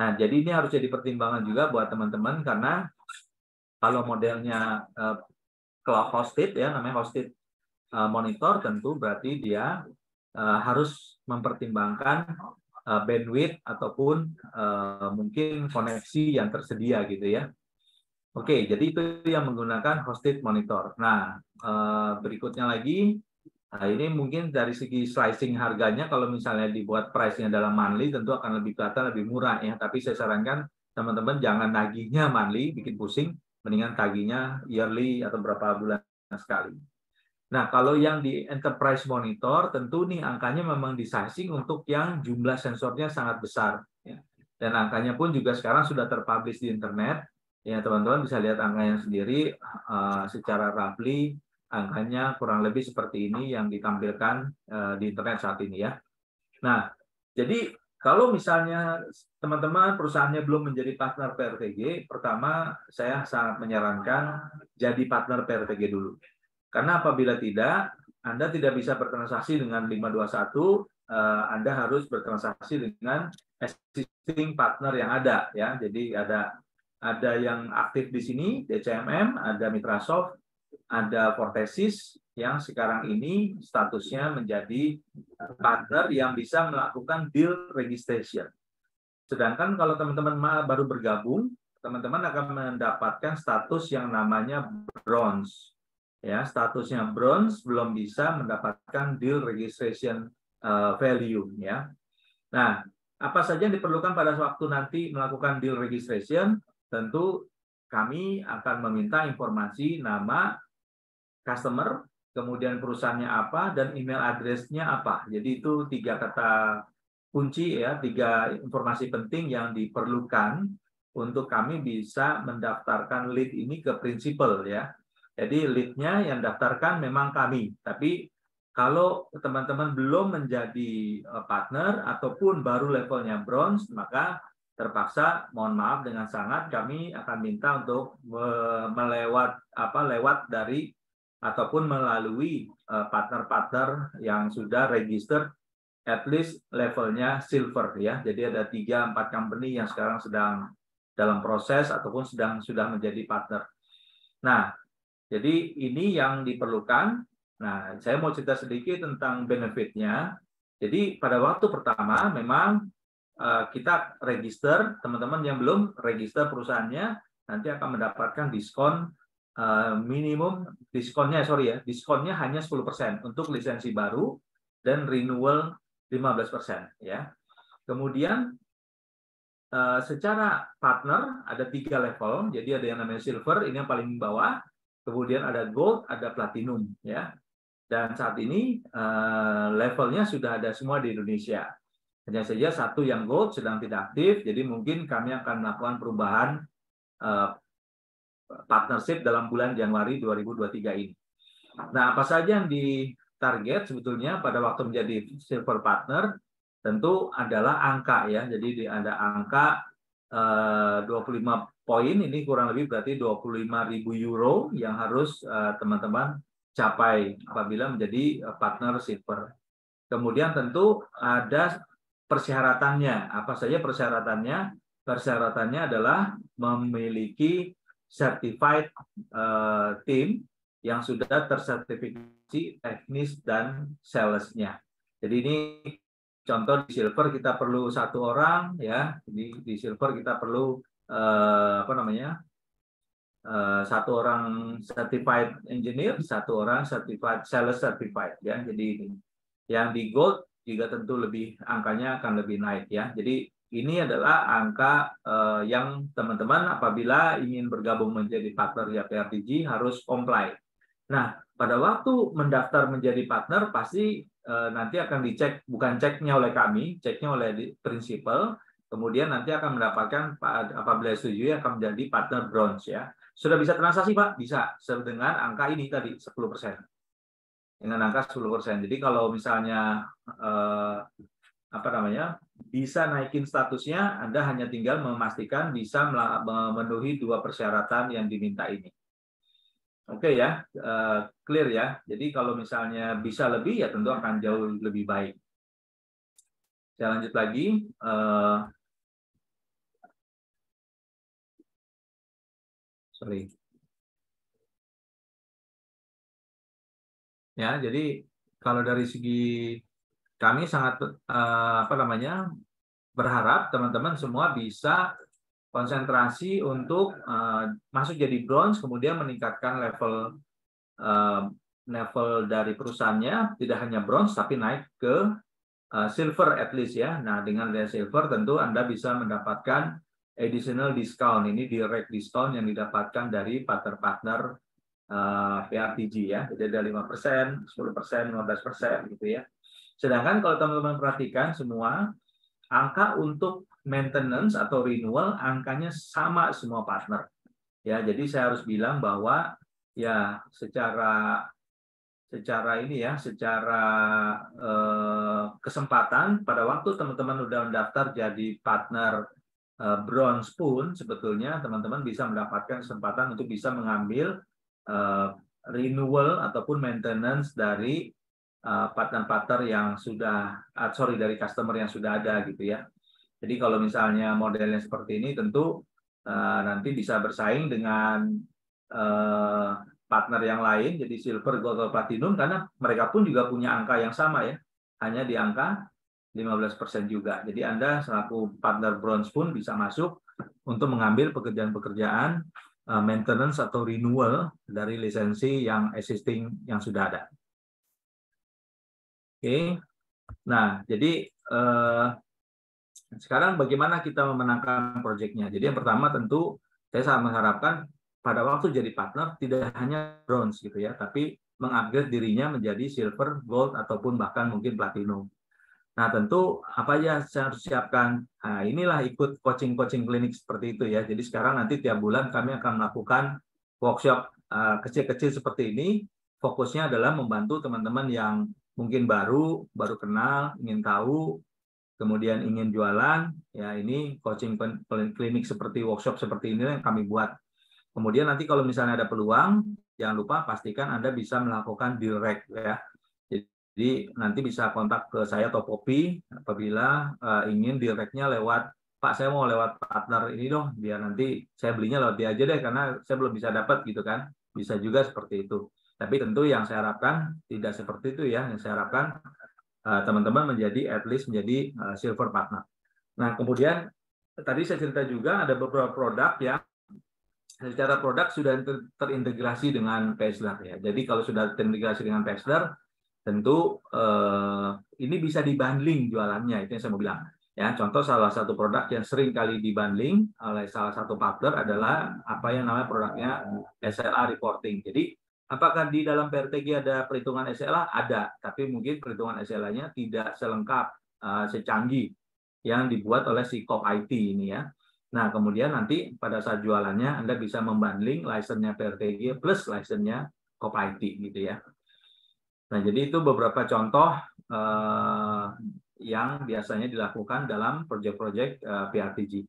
Nah, jadi ini harus jadi pertimbangan juga buat teman-teman karena kalau modelnya cloud hosted ya, namanya hosted monitor, tentu berarti dia harus mempertimbangkan bandwidth ataupun mungkin koneksi yang tersedia gitu ya. Oke, jadi itu yang menggunakan hosted monitor. Nah, berikutnya lagi, ini mungkin dari segi slicing harganya, kalau misalnya dibuat price-nya dalam monthly, tentu akan lebih kelihatan lebih murah ya. Tapi saya sarankan teman-teman jangan nagihnya monthly, bikin pusing, mendingan tagihnya yearly atau berapa bulan sekali. Nah, kalau yang di enterprise monitor, tentu nih angkanya memang di-sizing untuk yang jumlah sensornya sangat besar. Ya. Dan angkanya pun juga sekarang sudah terpublish di internet. Ya, teman-teman bisa lihat angkanya sendiri secara roughly, angkanya kurang lebih seperti ini yang ditampilkan di internet saat ini ya. Nah, jadi kalau misalnya teman-teman perusahaannya belum menjadi partner PRTG, pertama saya sangat menyarankan jadi partner PRTG dulu. Karena apabila tidak, Anda tidak bisa bertransaksi dengan 521, Anda harus bertransaksi dengan existing partner yang ada ya. Jadi ada yang aktif di sini, DCMM, ada Mitrasoft, ada Fortesys yang sekarang ini statusnya menjadi partner yang bisa melakukan deal registration. Sedangkan kalau teman-teman baru bergabung, teman-teman akan mendapatkan status yang namanya bronze. Ya, statusnya bronze belum bisa mendapatkan deal registration value. Ya. Nah, apa saja yang diperlukan pada waktu nanti melakukan deal registration? Tentu kami akan meminta informasi nama customer, kemudian perusahaannya apa, dan email address-nya apa. Jadi itu 3 kata kunci ya, 3 informasi penting yang diperlukan untuk kami bisa mendaftarkan lead ini ke prinsipal ya. Jadi lead-nya yang daftarkan memang kami, tapi kalau teman-teman belum menjadi partner ataupun baru levelnya bronze, maka terpaksa mohon maaf dengan sangat kami akan minta untuk lewat dari ataupun melalui partner-partner yang sudah register at least levelnya silver ya. Jadi ada 3-4 company yang sekarang sedang dalam proses ataupun sudah menjadi partner. Nah, jadi ini yang diperlukan. Nah, saya mau cerita sedikit tentang benefitnya. Jadi pada waktu pertama memang kita register, teman-teman yang belum register perusahaannya nanti akan mendapatkan diskon minimum diskonnya hanya 10% untuk lisensi baru dan renewal 15% ya. Kemudian secara partner ada 3 level, jadi ada yang namanya silver, ini yang paling bawah, kemudian ada gold, ada platinum ya. Dan saat ini levelnya sudah ada semua di Indonesia. Hanya saja satu yang gold sedang tidak aktif, jadi mungkin kami akan melakukan perubahan partnership dalam bulan Januari 2023 ini. Nah, apa saja yang ditarget sebetulnya pada waktu menjadi silver partner? Tentu adalah angka ya. Jadi ada angka 25 poin, ini kurang lebih berarti 25.000 euro yang harus teman-teman capai apabila menjadi partner silver. Kemudian tentu ada persyaratannya. Apa saja persyaratannya? Persyaratannya adalah memiliki certified team yang sudah tersertifikasi teknis dan salesnya. Jadi ini contoh di silver kita perlu 1 orang ya. Di silver kita perlu 1 orang certified engineer, 1 orang certified sales certified ya. Jadi yang di gold juga tentu lebih angkanya akan lebih naik ya. Jadi ini adalah angka yang teman-teman apabila ingin bergabung menjadi partner ya PRTG harus comply. Nah, pada waktu mendaftar menjadi partner pasti nanti akan dicek, bukan ceknya oleh kami, ceknya oleh prinsipal, kemudian nanti akan mendapatkan apabila setuju akan menjadi partner bronze ya. Sudah bisa transaksi Pak? Bisa, dengan angka ini tadi 10%. Dengan angka 10%. Jadi kalau misalnya bisa naikin statusnya, Anda hanya tinggal memastikan bisa memenuhi 2 persyaratan yang diminta ini. Oke ya, clear ya. Jadi kalau misalnya bisa lebih ya tentu akan jauh lebih baik. Saya lanjut lagi. Ya, jadi kalau dari segi kami sangat berharap teman-teman semua bisa konsentrasi untuk masuk jadi bronze, kemudian meningkatkan level dari perusahaannya, tidak hanya bronze tapi naik ke silver at least ya. Nah, dengan silver tentu Anda bisa mendapatkan additional discount. Ini direct discount yang didapatkan dari partner-partner PRTG ya. Jadi ada 5%, 10%, 15% gitu ya. Sedangkan kalau teman-teman perhatikan semua, angka untuk maintenance atau renewal angkanya sama semua partner. Ya, jadi saya harus bilang bahwa ya secara kesempatan pada waktu teman-teman udah mendaftar jadi partner bronze pun sebetulnya teman-teman bisa mendapatkan kesempatan untuk bisa mengambil renewal ataupun maintenance dari partner-partner yang dari customer yang sudah ada gitu ya. Jadi kalau misalnya modelnya seperti ini tentu nanti bisa bersaing dengan partner yang lain, jadi silver, gold, atau platinum, karena mereka pun juga punya angka yang sama ya, hanya di angka 15% juga. Jadi Anda selaku partner bronze pun bisa masuk untuk mengambil pekerjaan-pekerjaan maintenance atau renewal dari lisensi yang existing yang sudah ada. Oke. Nah, jadi sekarang bagaimana kita memenangkan proyeknya? Jadi yang pertama tentu saya sangat mengharapkan pada waktu jadi partner tidak hanya bronze gitu ya, tapi mengupgrade dirinya menjadi silver, gold ataupun bahkan mungkin platinum. Nah, tentu apa aja saya harus siapkan. Nah, inilah ikut coaching klinik seperti itu ya. Jadi sekarang nanti tiap bulan kami akan melakukan workshop kecil-kecil seperti ini. Fokusnya adalah membantu teman-teman yang mungkin baru kenal, ingin tahu, kemudian ingin jualan. Ya, ini coaching klinik seperti workshop seperti ini yang kami buat. Kemudian nanti kalau misalnya ada peluang, jangan lupa pastikan Anda bisa melakukan direct ya. Jadi nanti bisa kontak ke saya atau Poppy apabila ingin directnya lewat, Pak saya mau lewat partner ini dong, biar nanti saya belinya lewat dia aja deh karena saya belum bisa dapat gitu kan. Bisa juga seperti itu. Tapi tentu yang saya harapkan tidak seperti itu ya. Yang saya harapkan teman-teman menjadi at least menjadi silver partner. Nah kemudian tadi saya cerita juga ada beberapa produk yang secara produk sudah terintegrasi dengan Pexler ya. Jadi kalau sudah terintegrasi dengan Pexler, tentu ini bisa dibundling jualannya, itu yang saya mau bilang. Ya, contoh salah satu produk yang sering kali dibundling oleh salah satu partner adalah apa yang namanya produknya SLA reporting. Jadi apakah di dalam PRTG ada perhitungan SLA? Ada, tapi mungkin perhitungan SLA-nya tidak selengkap, secanggih yang dibuat oleh si Kop IT ini ya. Nah, kemudian nanti pada saat jualannya Anda bisa membundling license-nya PRTG plus license-nya Kop IT gitu ya. Nah, jadi itu beberapa contoh yang biasanya dilakukan dalam proyek-proyek PRTG.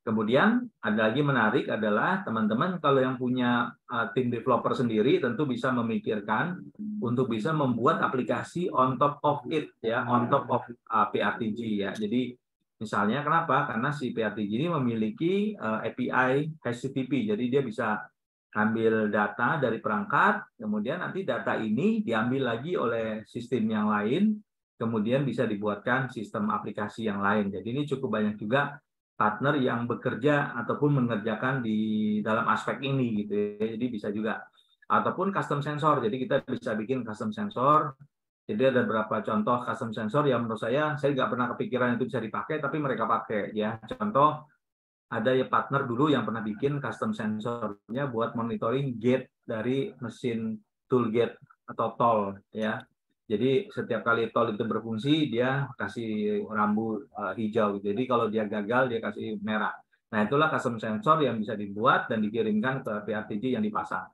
Kemudian ada lagi menarik adalah teman-teman kalau yang punya tim developer sendiri tentu bisa memikirkan untuk bisa membuat aplikasi on top of it ya, on top of PRTG ya. Jadi misalnya kenapa? Karena si PRTG ini memiliki API HTTP, jadi dia bisa ambil data dari perangkat, kemudian nanti data ini diambil lagi oleh sistem yang lain, kemudian bisa dibuatkan sistem aplikasi yang lain. Jadi ini cukup banyak juga partner yang bekerja ataupun mengerjakan di dalam aspek ini gitu ya. Jadi bisa juga. Ataupun custom sensor, jadi kita bisa bikin custom sensor. Jadi ada beberapa contoh custom sensor yang menurut saya nggak pernah kepikiran itu bisa dipakai, tapi mereka pakai ya. Contoh, ada ya partner dulu yang pernah bikin custom sensornya buat monitoring gate dari mesin tool gate atau tol ya. Jadi setiap kali tol itu berfungsi dia kasih rambu hijau. Jadi kalau dia gagal dia kasih merah. Nah itulah custom sensor yang bisa dibuat dan dikirimkan ke PRTG yang dipasang.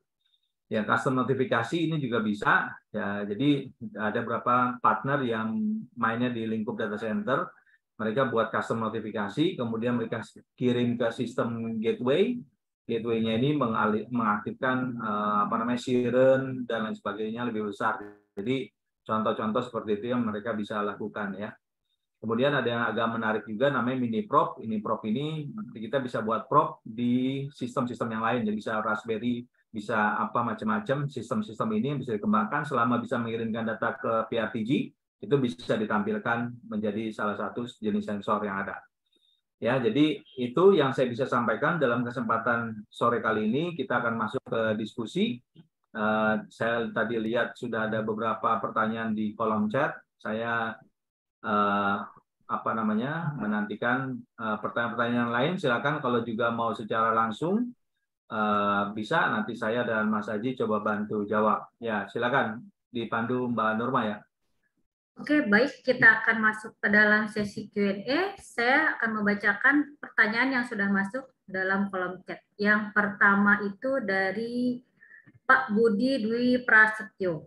Ya custom notifikasi ini juga bisa. Ya jadi ada beberapa partner yang mainnya di lingkup data center. Mereka buat custom notifikasi, kemudian mereka kirim ke sistem gateway. Gateway-nya ini mengaktifkan siren dan lain sebagainya lebih besar. Jadi contoh-contoh seperti itu yang mereka bisa lakukan ya. Kemudian ada yang agak menarik juga namanya mini prop. Ini prop ini kita bisa buat prop di sistem-sistem yang lain. Jadi bisa Raspberry, bisa apa macam-macam sistem-sistem ini bisa dikembangkan selama bisa mengirimkan data ke PRTG. Itu bisa ditampilkan menjadi salah satu jenis sensor yang ada. Ya, jadi itu yang saya bisa sampaikan dalam kesempatan sore kali ini. Kita akan masuk ke diskusi. Saya tadi lihat sudah ada beberapa pertanyaan di kolom chat. Saya menantikan pertanyaan-pertanyaan lain. Silakan kalau juga mau secara langsung bisa. Nanti saya dan Mas Aji coba bantu jawab. Ya, silakan dipandu Mbak Nurma ya. Oke, baik. Kita akan masuk ke dalam sesi Q&A. Saya akan membacakan pertanyaan yang sudah masuk dalam kolom chat. Yang pertama itu dari Pak Budi Dwi Prasetyo.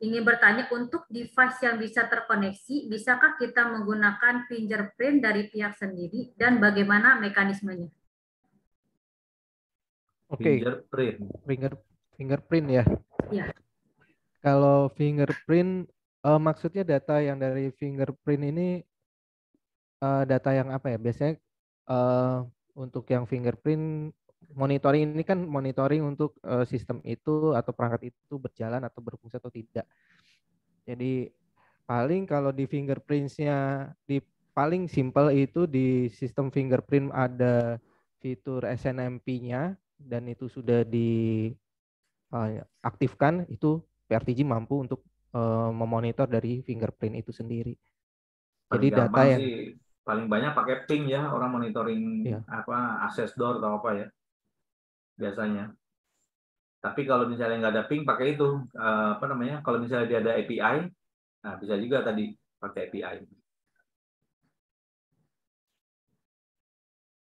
Ingin bertanya, untuk device yang bisa terkoneksi, bisakah kita menggunakan fingerprint dari pihak sendiri dan bagaimana mekanismenya? Oke, fingerprint ya. Ya. Kalau fingerprint maksudnya data yang dari fingerprint ini data yang apa ya? Biasanya untuk yang fingerprint monitoring ini kan monitoring untuk sistem itu atau perangkat itu berjalan atau berfungsi atau tidak. Jadi Paling kalau di fingerprints-nya di paling simple itu di sistem fingerprint ada fitur SNMP-nya dan itu sudah diaktifkan, itu PRTG mampu untuk memonitor dari fingerprint itu sendiri. Jadi Paling data gampang yang sih, paling banyak pakai ping ya, orang monitoring access door atau apa ya biasanya. Tapi kalau misalnya nggak ada ping, pakai itu apa namanya? Kalau misalnya dia ada API, nah bisa juga tadi pakai API.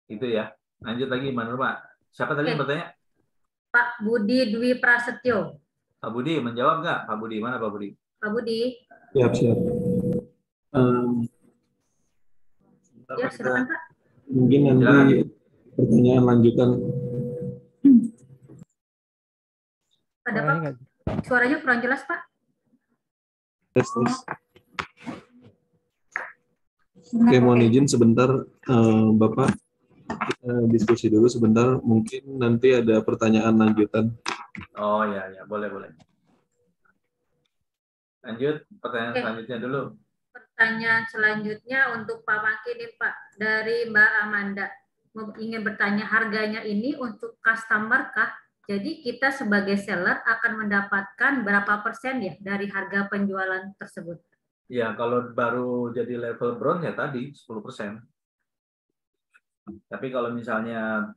Itu ya. Lanjut lagi, mana Pak? Siapa tadi yang bertanya? Pak Budi Dwi Prasetyo. Pak Budi menjawab nggak? Pak Budi, mana Pak Budi? Pak Budi. Siap, siap. Ya, silakan Pak. Mungkin nanti pertanyaan lanjutan. Ada Pak? Suaranya kurang jelas Pak. Tes. Oke, mohon izin sebentar, Bapak. Kita diskusi dulu sebentar. Mungkin nanti ada pertanyaan lanjutan. Oh ya, boleh. Lanjut, pertanyaan selanjutnya dulu. Pertanyaan selanjutnya untuk Pak Maki nih Pak, dari Mbak Amanda. Ingin bertanya, harganya ini untuk customer kah? Jadi kita sebagai seller akan mendapatkan berapa persen ya dari harga penjualan tersebut? Ya, kalau baru jadi level bronze ya tadi 10%. Tapi kalau misalnya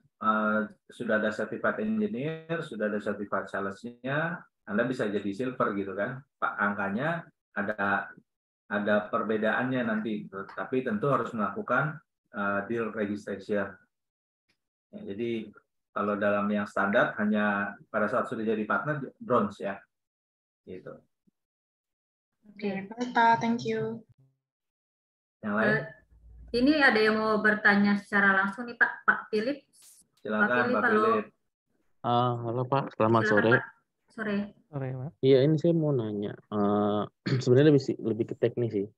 sudah ada certified engineer, sudah ada certified sales-nya, Anda bisa jadi silver gitu kan. Pak, angkanya ada perbedaannya nanti, tapi tentu harus melakukan deal registration. Ya, jadi kalau dalam yang standar hanya pada saat sudah jadi partner bronze ya, gitu. Oke, Pak, thank you. Yang lain? Ini ada yang mau bertanya secara langsung nih Pak Philip. Silakan Pak Philip. Halo Pak, selamat sore. Sore. Sore Pak. Iya, ini saya mau nanya. Sebenarnya lebih ke teknis sih.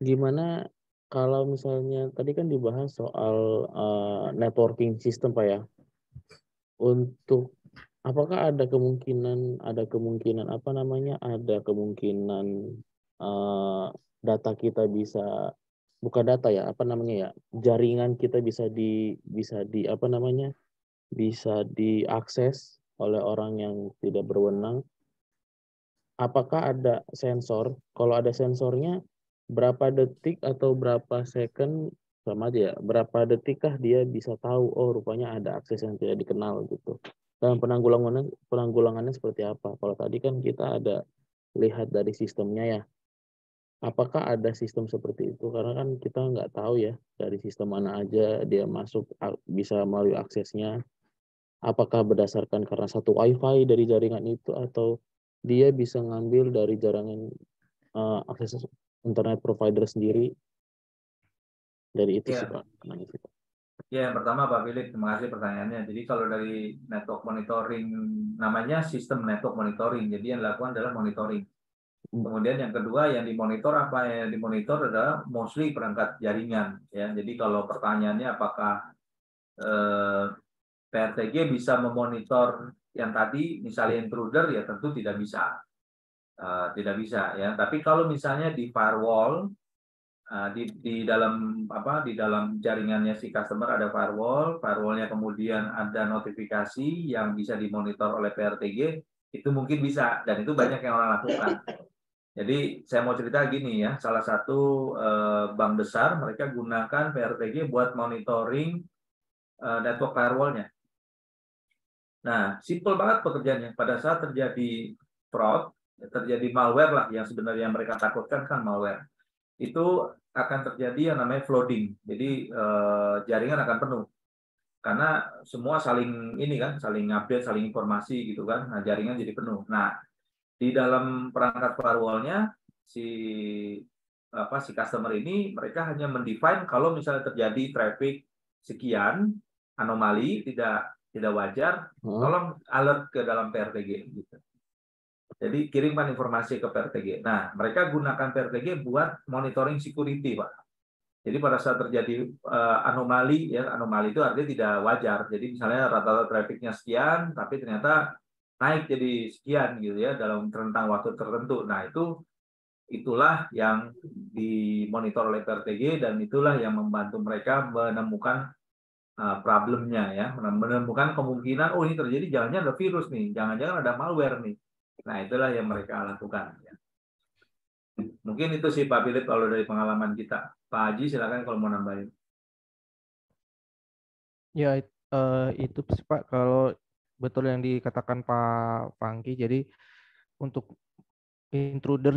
Gimana kalau misalnya tadi kan dibahas soal networking system Pak ya. Untuk apakah ada kemungkinan apa namanya? Ada kemungkinan data kita bisa, bukan data ya, apa namanya ya, jaringan kita bisa apa namanya, bisa diakses oleh orang yang tidak berwenang. Apakah ada sensor? Kalau ada sensornya, berapa detik atau berapa second sama aja ya, berapa detikkah dia bisa tahu, oh rupanya ada akses yang tidak dikenal gitu. Dan penanggulangannya seperti apa? Kalau tadi kan kita ada lihat dari sistemnya ya. Apakah ada sistem seperti itu? Karena kan kita nggak tahu ya dari sistem mana aja dia masuk bisa melalui aksesnya. Apakah berdasarkan karena satu WiFi dari jaringan itu atau dia bisa ngambil dari jaringan akses internet provider sendiri? Dari itu sih Pak. Ya, yang pertama Pak Philip, terima kasih pertanyaannya. Jadi kalau dari network monitoring, namanya sistem network monitoring. Jadi yang dilakukan adalah monitoring. Kemudian yang kedua yang dimonitor apa? Yang dimonitor adalah mostly perangkat jaringan. Ya, jadi kalau pertanyaannya apakah PRTG bisa memonitor yang tadi, misalnya intruder, ya tentu tidak bisa. Tidak bisa ya. Tapi kalau misalnya di firewall, di dalam jaringannya si customer ada firewallnya kemudian ada notifikasi yang bisa dimonitor oleh PRTG, itu mungkin bisa, dan itu banyak yang orang lakukan. Jadi saya mau cerita gini ya, salah satu bank besar mereka gunakan PRTG buat monitoring network firewallnya. Nah, simple banget pekerjaannya. Pada saat terjadi fraud, terjadi malware lah, yang sebenarnya mereka takutkan kan malware, itu akan terjadi yang namanya flooding. Jadi jaringan akan penuh karena semua saling update, saling informasi gitu kan. Nah, jaringan jadi penuh. Nah, di dalam perangkat firewall-nya si customer ini mereka hanya mendefine kalau misalnya terjadi traffic sekian, anomali tidak wajar, tolong alert ke dalam PRTG gitu. Jadi kirimkan informasi ke PRTG. Nah, mereka gunakan PRTG buat monitoring security, Pak. Jadi pada saat terjadi anomali, ya anomali itu artinya tidak wajar. Jadi misalnya rata-rata trafficnya sekian, tapi ternyata naik jadi sekian gitu ya dalam rentang waktu tertentu. Nah, itu itulah yang dimonitor oleh PRTG dan itulah yang membantu mereka menemukan problemnya ya, menemukan kemungkinan oh ini terjadi jangan-jangan ada virus nih, jangan-jangan ada malware nih. Nah, itulah yang mereka lakukan ya. Mungkin itu sih Pak Philip kalau dari pengalaman kita. Pak Haji silakan kalau mau nambahin. Ya, itu sih Pak, kalau betul yang dikatakan Pak Fangki, jadi untuk intruder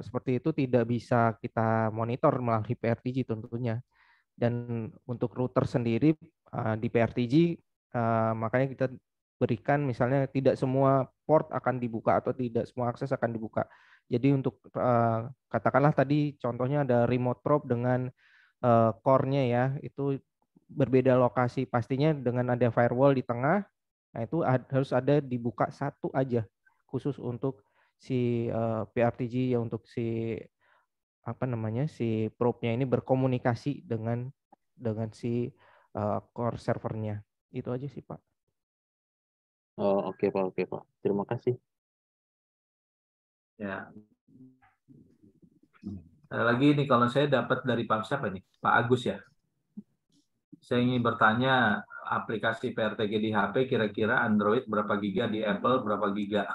seperti itu tidak bisa kita monitor melalui PRTG tentunya. Dan untuk router sendiri di PRTG, makanya kita berikan misalnya tidak semua port akan dibuka atau tidak semua akses akan dibuka. Jadi untuk katakanlah tadi contohnya ada remote probe dengan core-nya ya, itu berbeda lokasi, pastinya dengan ada firewall di tengah, nah itu harus ada dibuka satu aja khusus untuk si PRTG ya, untuk si si probe-nya ini berkomunikasi dengan si core servernya. Itu aja sih Pak. Oh, oke Pak. Terima kasih. Ya. Ada lagi nih kalau saya dapat dari Pak siapa nih? Pak Agus ya. Saya ingin bertanya aplikasi PRTG di HP kira-kira Android berapa giga, di Apple berapa giga?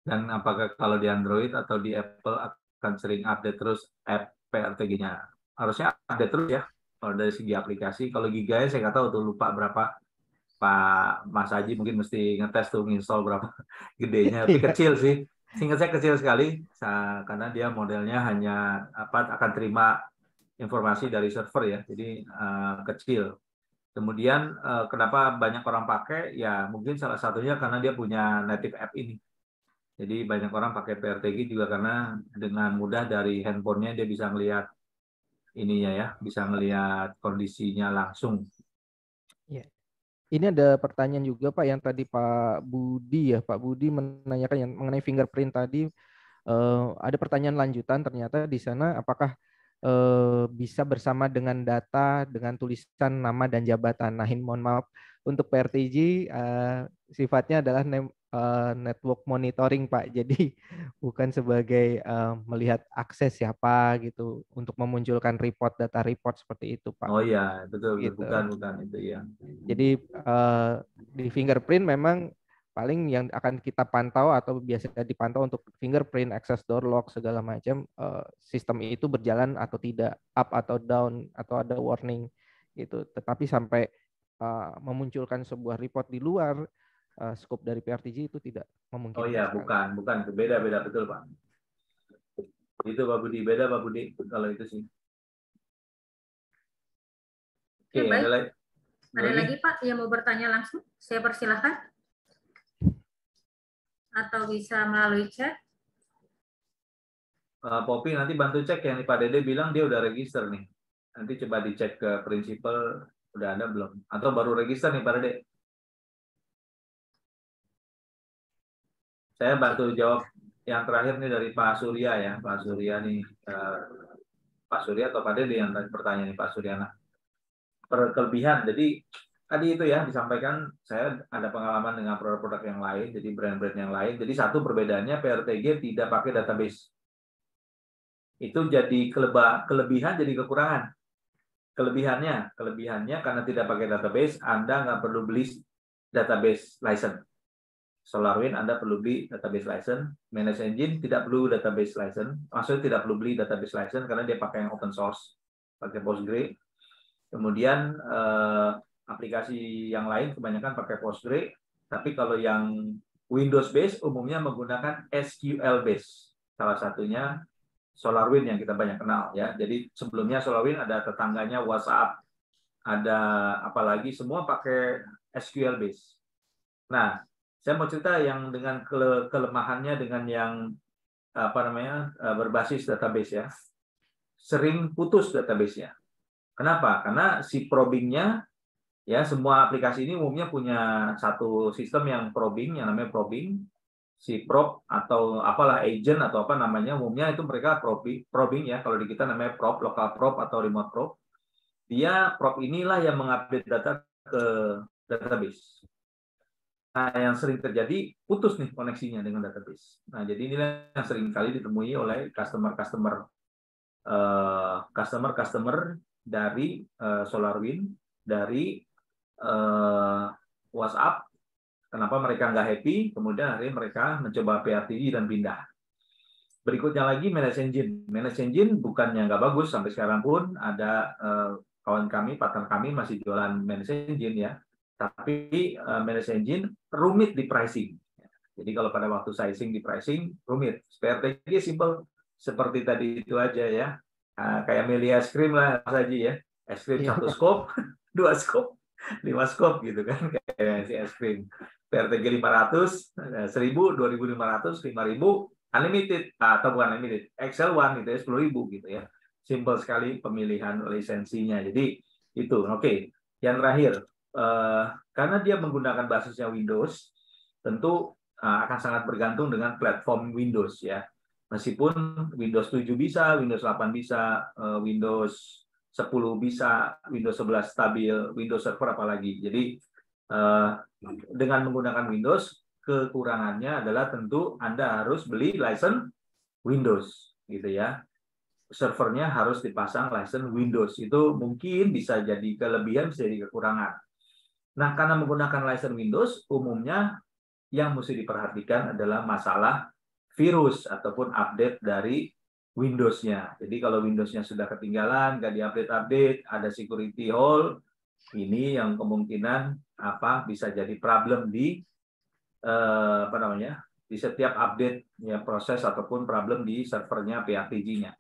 Dan apakah kalau di Android atau di Apple akan sering update terus app PRTG-nya? Harusnya update terus ya kalau dari segi aplikasi. Kalau giganya saya nggak tahu tuh, lupa berapa. Pak Mas Haji mungkin mesti ngetes tuh nginstall berapa gedenya, tapi kecil sih. Seingat saya kecil sekali karena dia modelnya hanya akan terima informasi dari server ya, jadi kecil. Kemudian kenapa banyak orang pakai? Ya mungkin salah satunya karena dia punya native app ini. Jadi banyak orang pakai PRTG juga karena dengan mudah dari handphonenya dia bisa melihat ininya ya, bisa melihat kondisinya langsung. Ya. Ini ada pertanyaan juga Pak yang tadi Pak Budi ya, Pak Budi menanyakan yang mengenai fingerprint tadi. Ada pertanyaan lanjutan, ternyata di sana apakah bisa bersama dengan data dengan tulisan nama dan jabatan. Nah, mohon maaf untuk PRTG sifatnya adalah network monitoring Pak. Jadi bukan sebagai melihat akses siapa gitu untuk memunculkan data report seperti itu Pak. Oh iya, betul, gitu. bukan itu ya. Jadi di fingerprint memang paling yang akan kita pantau atau biasanya dipantau untuk fingerprint, access door lock segala macam, sistem itu berjalan atau tidak, up atau down atau ada warning gitu. Tetapi sampai memunculkan sebuah report di luar scope dari PRTG itu tidak memungkinkan. Oh iya, bukan itu beda betul Pak. Itu Pak Budi, beda Pak Budi kalau itu sih. Oke, baik. Ada lagi Pak yang mau bertanya langsung? Saya persilahkan. Atau bisa melalui chat. Poppy nanti bantu cek yang Pak Dede bilang dia udah register nih. Nanti coba dicek ke prinsipal udah ada belum? Atau baru register nih Pak Dede? Saya bantu jawab yang terakhir nih dari Pak Surya ya. Pak Surya nih, Pak Surya atau Pak Dede yang tadi pertanyaan nih Pak Suryana. Kelebihan, jadi tadi itu ya disampaikan saya ada pengalaman dengan produk-produk yang lain, jadi brand-brand yang lain. Jadi satu perbedaannya PRTG tidak pakai database. Itu jadi kelebihan jadi kekurangan. Kelebihannya karena tidak pakai database, Anda nggak perlu beli database license. SolarWinds Anda perlu beli database license, Manage Engine tidak perlu database license. Maksudnya tidak perlu beli database license karena dia pakai yang open source, pakai Postgre. Kemudian aplikasi yang lain kebanyakan pakai Postgre, tapi kalau yang Windows based umumnya menggunakan SQL based. Salah satunya SolarWinds yang kita banyak kenal ya. Jadi sebelumnya SolarWinds ada tetangganya WhatsApp, ada apalagi semua pakai SQL based. Nah, saya mau cerita yang dengan kelemahannya dengan yang berbasis database ya. Sering putus database-nya. Kenapa? Karena si probingnya, ya semua aplikasi ini umumnya punya satu sistem yang probing, yang namanya probing. Si probe atau apalah agent atau apa namanya, umumnya itu mereka probing ya. Kalau di kita namanya probe, local probe atau remote probe. Dia probe inilah yang mengupdate data ke database. Nah, yang sering terjadi putus nih koneksinya dengan database. Nah, jadi inilah yang sering kali ditemui oleh customer dari SolarWinds, dari WhatsApp. Kenapa mereka nggak happy? Kemudian akhirnya mereka mencoba PRTG dan pindah. Berikutnya lagi Manage Engine. Manage Engine bukannya nggak bagus, sampai sekarang pun ada kawan kami, partner kami masih jualan Manage Engine ya. Tapi Manage Engine rumit di pricing. Jadi kalau pada waktu sizing di pricing rumit. PRTG simple seperti tadi itu aja ya. Kayak milih es krim lah Mas Haji ya. Es krim 1 scope, 2 scope, 5 scope gitu kan kayak si es krim. PRTG 500, 1000, 2500, 5000 unlimited atau bukan unlimited, Excel One gitu ya 10.000 gitu ya. Simple sekali pemilihan lisensinya. Jadi itu oke. Yang terakhir karena dia menggunakan basisnya Windows, tentu akan sangat bergantung dengan platform Windows ya. Meskipun Windows 7 bisa, Windows 8 bisa, Windows 10 bisa, Windows 11 stabil, Windows Server apalagi. Jadi dengan menggunakan Windows, kekurangannya adalah tentu Anda harus beli license Windows gitu ya. Servernya harus dipasang license Windows. Itu mungkin bisa jadi kelebihan, bisa jadi kekurangan. Nah, karena menggunakan license Windows, umumnya yang mesti diperhatikan adalah masalah virus ataupun update dari Windows-nya. Jadi kalau Windows-nya sudah ketinggalan, nggak di-update-update, ada security hole, ini yang kemungkinan bisa jadi problem di di setiap update ya proses ataupun problem di servernya PRTG-nya.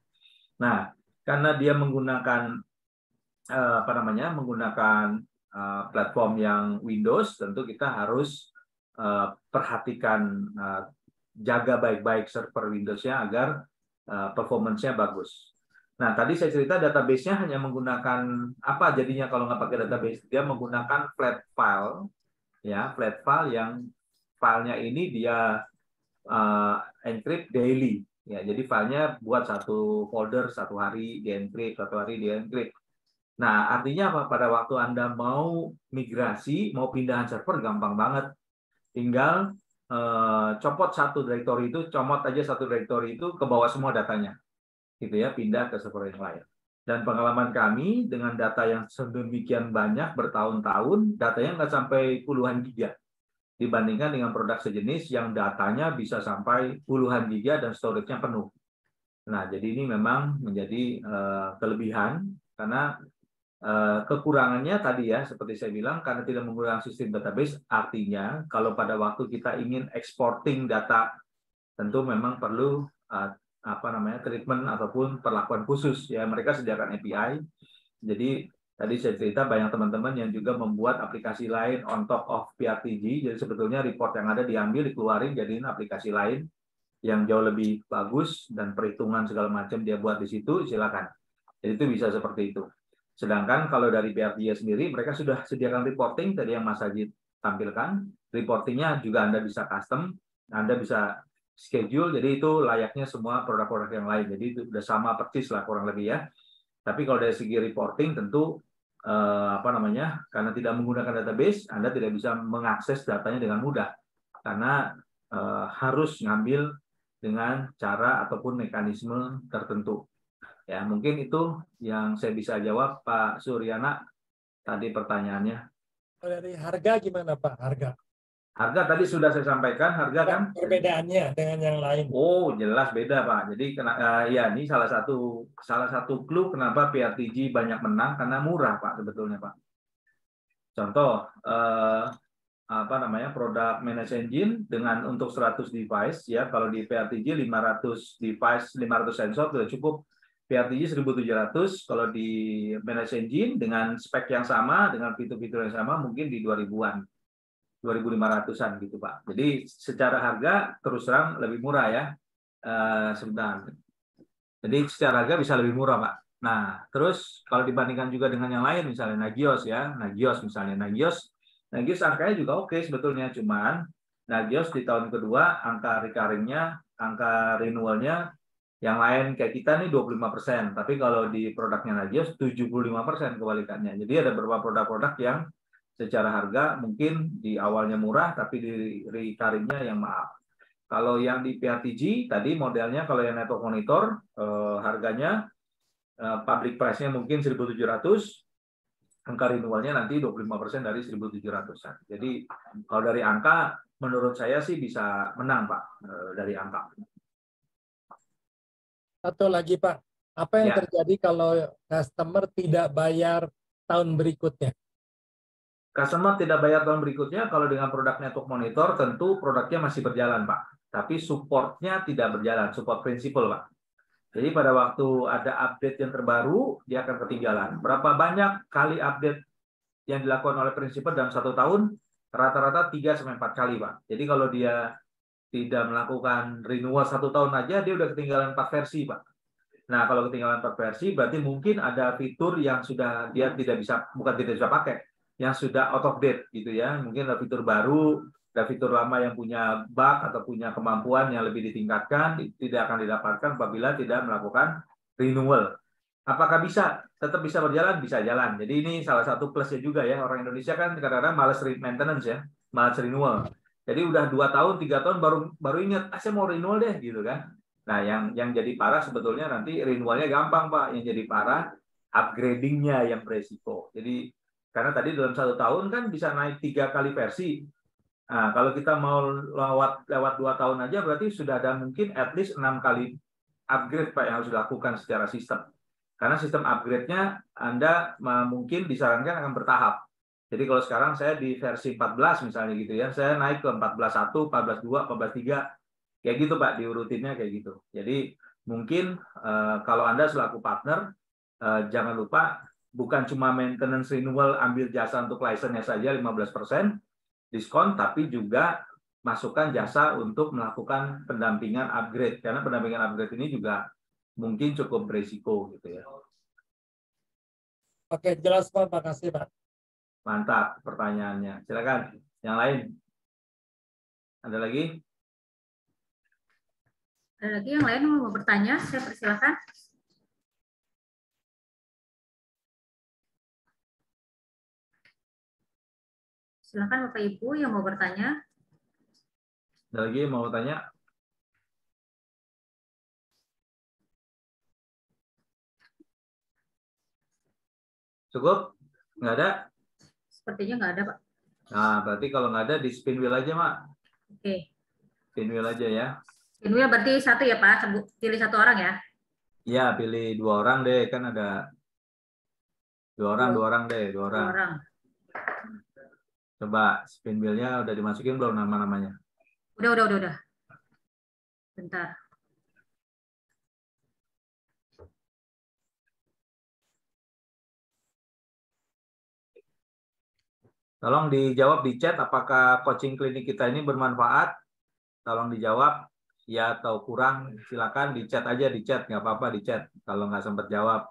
Nah, karena dia menggunakan menggunakan platform yang Windows, tentu kita harus perhatikan jaga baik-baik server Windows-nya agar performance-nya bagus. Nah, tadi saya cerita database-nya hanya menggunakan apa jadinya kalau nggak pakai database? Dia menggunakan flat file, ya, flat file yang filenya ini dia encrypt daily. Ya, jadi filenya buat satu folder satu hari di encrypt, satu hari di encrypt. Nah, artinya apa? Pada waktu Anda mau migrasi, mau pindahan server, gampang banget. Tinggal copot satu directory itu, comot aja satu directory itu, ke bawah semua datanya. Gitu ya, pindah ke server yang lain. Dan pengalaman kami dengan data yang sedemikian banyak bertahun-tahun, datanya nggak sampai puluhan giga. Dibandingkan dengan produk sejenis yang datanya bisa sampai puluhan giga dan storage-nya penuh. Nah, jadi ini memang menjadi kelebihan karena kekurangannya tadi ya, seperti saya bilang, karena tidak menggunakan sistem database, artinya kalau pada waktu kita ingin exporting data, tentu memang perlu treatment ataupun perlakuan khusus ya. Mereka sediakan API. Jadi tadi saya cerita banyak teman-teman yang juga membuat aplikasi lain on top of PRTG. Jadi sebetulnya report yang ada diambil, dikeluarin, jadiin aplikasi lain yang jauh lebih bagus dan perhitungan segala macam dia buat di situ, silakan. Jadi itu bisa seperti itu. Sedangkan kalau dari PRTG sendiri, mereka sudah sediakan reporting tadi yang Mas Haji tampilkan. Reportingnya juga Anda bisa custom, Anda bisa schedule, jadi itu layaknya semua produk-produk yang lain. Jadi itu sudah sama persis lah kurang lebih ya. Tapi kalau dari segi reporting tentu karena tidak menggunakan database, Anda tidak bisa mengakses datanya dengan mudah karena harus ngambil dengan cara ataupun mekanisme tertentu. Ya, mungkin itu yang saya bisa jawab, Pak Suryana. Tadi pertanyaannya. Dari harga gimana, Pak? Harga Harga tadi sudah saya sampaikan, harga kan? Perbedaannya dengan yang lain. Oh, jelas beda, Pak. Jadi ya ini salah satu clue kenapa PRTG banyak menang karena murah, Pak, sebetulnya, Pak. Contoh produk Manage Engine dengan untuk 100 device ya, kalau di PRTG 500 device, 500 sensor sudah cukup. PRTG 1.700, kalau di Manage Engine dengan spek yang sama, dengan fitur-fitur yang sama, mungkin di 2000-an, 2.500-an gitu Pak. Jadi secara harga terus terang lebih murah ya. Sebentar. Jadi secara harga bisa lebih murah Pak. Nah, terus kalau dibandingkan juga dengan yang lain, misalnya Nagios ya, Nagios misalnya, Nagios angkanya juga oke sebetulnya, cuman Nagios di tahun kedua angka recurring-nya, angka renewal-nya yang lain kayak kita nih 25%, tapi kalau di produknya Nagios 75% kebalikannya. Jadi ada beberapa produk-produk yang secara harga mungkin di awalnya murah, tapi di recurring-nya yang mahal. Kalau yang di PRTG tadi modelnya, kalau yang network monitor harganya public price-nya mungkin 1.700, angka renewalnya nanti 25% dari 1.700-an. Jadi kalau dari angka menurut saya sih bisa menang Pak dari angka. Satu lagi Pak, apa yang terjadi kalau customer tidak bayar tahun berikutnya? Customer tidak bayar tahun berikutnya, kalau dengan produk network monitor tentu produknya masih berjalan Pak. Tapi supportnya tidak berjalan, support prinsipal Pak. Jadi pada waktu ada update yang terbaru, dia akan ketinggalan. Berapa banyak kali update yang dilakukan oleh prinsipal dalam 1 tahun? Rata-rata 3-4 kali Pak. Jadi kalau dia tidak melakukan renewal 1 tahun aja, dia udah ketinggalan 4 versi Pak. Nah kalau ketinggalan 4 versi, berarti mungkin ada fitur yang sudah dia tidak bisa, bukan tidak bisa pakai, yang sudah out of date gitu ya. Mungkin ada fitur baru, ada fitur lama yang punya bug atau punya kemampuan yang lebih ditingkatkan, tidak akan didapatkan apabila tidak melakukan renewal. Apakah bisa? Tetap bisa berjalan? Bisa jalan. Jadi ini salah satu plusnya juga ya. Orang Indonesia kan kadang-kadang malas maintenance ya, malas renewal. Jadi udah 2 tahun, 3 tahun baru ingat, saya mau renewal deh gitu kan. Nah yang jadi parah sebetulnya nanti renewalnya gampang Pak. Yang jadi parah upgrading-nya yang beresiko. Jadi karena tadi dalam 1 tahun kan bisa naik 3 kali versi. Nah, kalau kita mau lewat 2 tahun aja berarti sudah ada mungkin at least 6 kali upgrade Pak yang harus dilakukan secara sistem. Karena sistem upgrade-nya Anda mungkin disarankan akan bertahap. Jadi kalau sekarang saya di versi 14 misalnya gitu ya, saya naik ke 14.1, 14.2, 14.3. Kayak gitu Pak, diurutinnya kayak gitu. Jadi mungkin kalau Anda selaku partner, jangan lupa bukan cuma maintenance renewal ambil jasa untuk license-nya saja 15% diskon, tapi juga masukkan jasa untuk melakukan pendampingan upgrade. Karena pendampingan upgrade ini juga mungkin cukup berisiko gitu ya. Oke, jelas Pak. Makasih Pak. Mantap pertanyaannya. Silakan. Yang lain. Ada lagi? Ada lagi yang lain mau bertanya? Saya persilakan. Silakan Bapak Ibu yang mau bertanya. Ada lagi yang mau bertanya? Cukup? Nggak ada? Sepertinya nggak ada, Pak. Nah, berarti kalau nggak ada, di spin wheel aja, Mak. Oke. Spin wheel aja ya. Spin wheel berarti 1 ya, Pak? Pilih 1 orang ya? Iya, pilih 2 orang deh. Kan ada 2 orang deh. 2 orang. 2 orang. Coba spin wheel-nya udah dimasukin belum nama-namanya? Udah. Bentar. Tolong dijawab di chat apakah coaching klinik kita ini bermanfaat. Tolong dijawab ya atau kurang. Silakan di chat aja, di chat nggak apa-apa di chat. Kalau nggak sempat jawab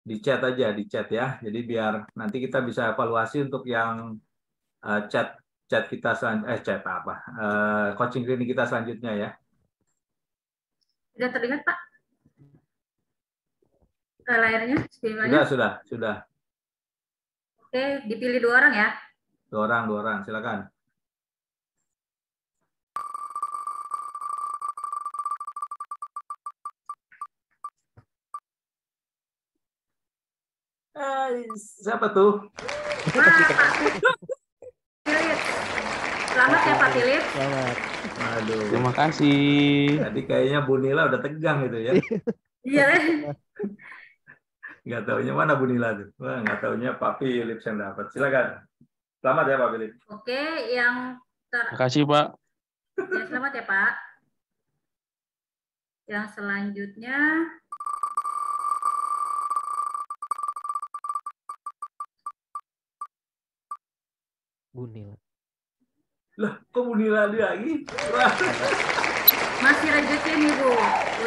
di chat aja, di chat ya. Jadi biar nanti kita bisa evaluasi untuk yang chat kita coaching klinik kita selanjutnya ya. Sudah terlihat Pak? Layarnya? Sudah. Oke, dipilih 2 orang ya? 2 orang, silakan. Siapa tuh? Philip. Selamat ya Pak Philip. Selamat. Aduh. Terima kasih. Tadi kayaknya Bu Nila udah tegang gitu ya. Iya. Nggak taunya mana Bu Nila tuh. Wah, nggak taunya Pak Philip yang dapat. Silakan. Selamat ya Pak Philip. Oke, yang Terima kasih Pak. Ya, selamat ya Pak. Yang selanjutnya Bu Nila. Lah, kok Bu Nila lagi? Wah. Masih rezeki nih Bu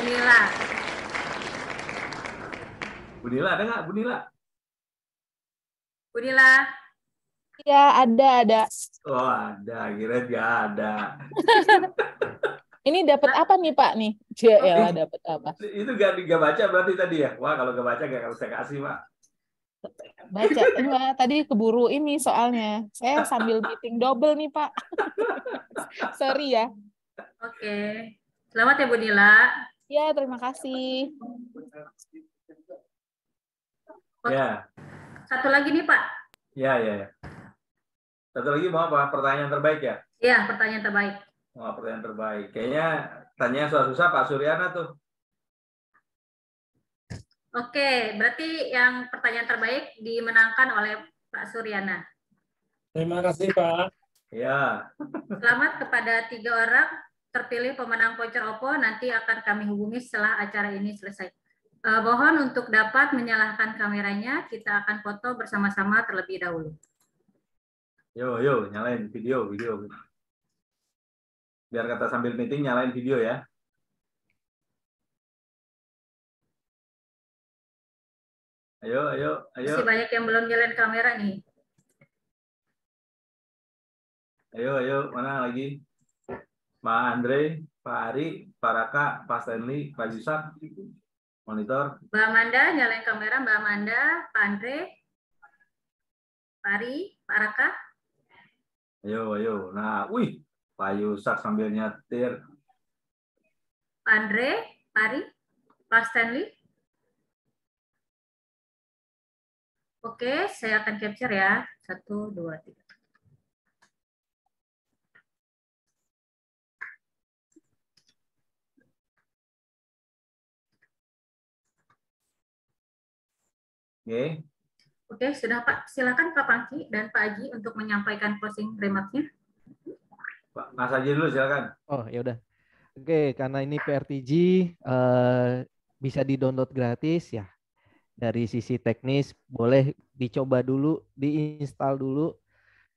Nila. Bu Nila ada nggak Bu Nila? Bu Nila. Ya, ada. Oh, ada. Kira nggak ada. Ini dapat apa nih Pak nih? Ya, dapat apa? Itu nggak baca berarti tadi ya? Wah, kalau nggak baca nggak usah kasih Pak. Baca, enggak, tadi keburu ini soalnya. Saya sambil meeting double nih, Pak. Sorry ya. Oke. Selamat ya Bu Nila. Ya, terima kasih. Ya. Satu lagi nih, Pak. Ya. Satu lagi mau apa? Pertanyaan terbaik ya? Iya, pertanyaan terbaik. Oh, pertanyaan terbaik. Kayaknya tanya susah-susah Pak Suryana tuh. Oke, berarti yang pertanyaan terbaik dimenangkan oleh Pak Suryana. Terima kasih, Pak. Ya. Selamat kepada 3 orang terpilih pemenang voucher OPPO. Nanti akan kami hubungi setelah acara ini selesai. Mohon untuk dapat menyalakan kameranya, kita akan foto bersama-sama terlebih dahulu. Yo, nyalain video. Biar kata sambil meeting nyalain video ya. Ayo. Masih banyak yang belum nyalain kamera nih. Ayo, mana lagi? Pak Andre, Pak Ari, Pak Raka, Pak Stanley, Pak Yusak, monitor. Mbak Amanda, nyalain kamera. Mbak Amanda, Pak Andre, Pak Ari, Pak Raka. Ayo. Nah, Pak Yusak sambil nyetir. Pak Andre, Pak Ari, Pak Stanley. Oke, saya akan capture ya. 1, 2, 3. Oke, sudah Pak. Silakan Pak Pangki dan Pak Aji untuk menyampaikan closing remarks-nya. Mas Aji dulu silakan. Oh, ya udah. Oke, karena ini PRTG bisa di-download gratis ya. Dari sisi teknis boleh dicoba dulu, diinstal dulu,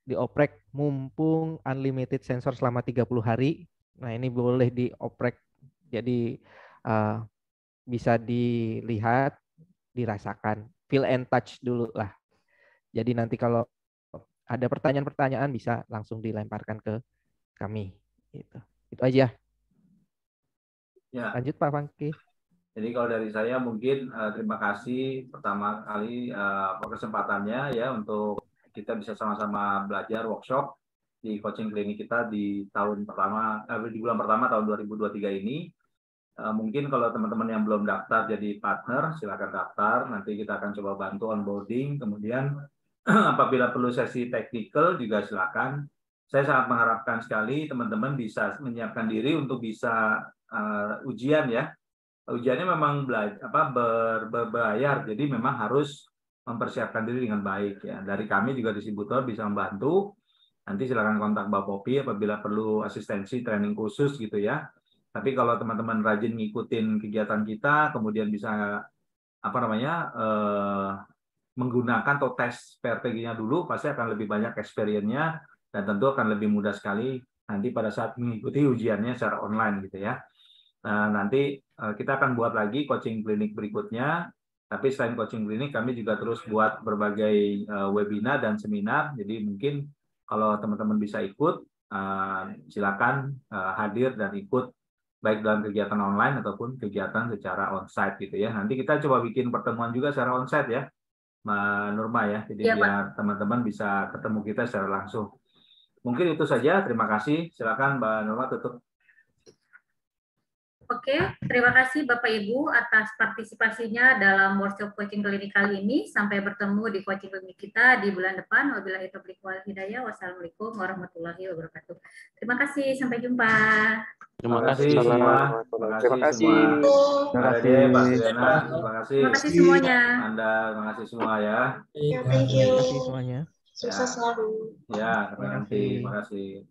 dioprek mumpung unlimited sensor selama 30 hari. Nah, ini boleh dioprek. Jadi bisa dilihat, dirasakan, feel and touch dulu lah. Jadi nanti kalau ada pertanyaan-pertanyaan bisa langsung dilemparkan ke kami. Gitu. Itu aja. Ya. Lanjut Pak Fangki. Jadi kalau dari saya mungkin terima kasih pertama kali kesempatannya ya untuk kita bisa sama-sama belajar workshop di coaching klinik kita di tahun pertama di bulan pertama tahun 2023 ini. Mungkin kalau teman-teman yang belum daftar jadi partner silakan daftar. Nanti kita akan coba bantu onboarding. Kemudian apabila perlu sesi technical juga silakan. Saya sangat mengharapkan sekali teman-teman bisa menyiapkan diri untuk bisa ujian ya. Ujiannya memang berbayar, jadi memang harus mempersiapkan diri dengan baik ya. Dari kami juga distributor bisa membantu. Nanti silakan kontak Mbak Popi apabila perlu asistensi training khusus gitu ya. Tapi kalau teman-teman rajin ngikutin kegiatan kita, kemudian bisa menggunakan atau tes PRTG-nya dulu, pasti akan lebih banyak experience-nya dan tentu akan lebih mudah sekali nanti pada saat mengikuti ujiannya secara online gitu ya. Nah, nanti kita akan buat lagi coaching klinik berikutnya. Tapi selain coaching klinik, kami juga terus buat berbagai webinar dan seminar. Jadi mungkin kalau teman-teman bisa ikut, silakan hadir dan ikut baik dalam kegiatan online ataupun kegiatan secara onsite gitu ya. Nanti kita coba bikin pertemuan juga secara onsite ya, Mbak Nurma ya. Jadi ya, biar teman-teman bisa ketemu kita secara langsung. Mungkin itu saja. Terima kasih. Silakan Mbak Nurma tutup. Oke, terima kasih Bapak Ibu atas partisipasinya dalam workshop coaching klinik kali ini. Sampai bertemu di coaching klinik kita di bulan depan. Wabillahi taufiq wal hidayah. Wassalamualaikum warahmatullahi wabarakatuh. Terima kasih, sampai jumpa. Terima kasih semua. Terima kasih. Terima kasih Pak Diana. Terima kasih. Terima kasih semuanya. Anda, terima kasih semua ya. Thank you. Terima kasih semuanya. Sukses selalu. Ya, terima kasih.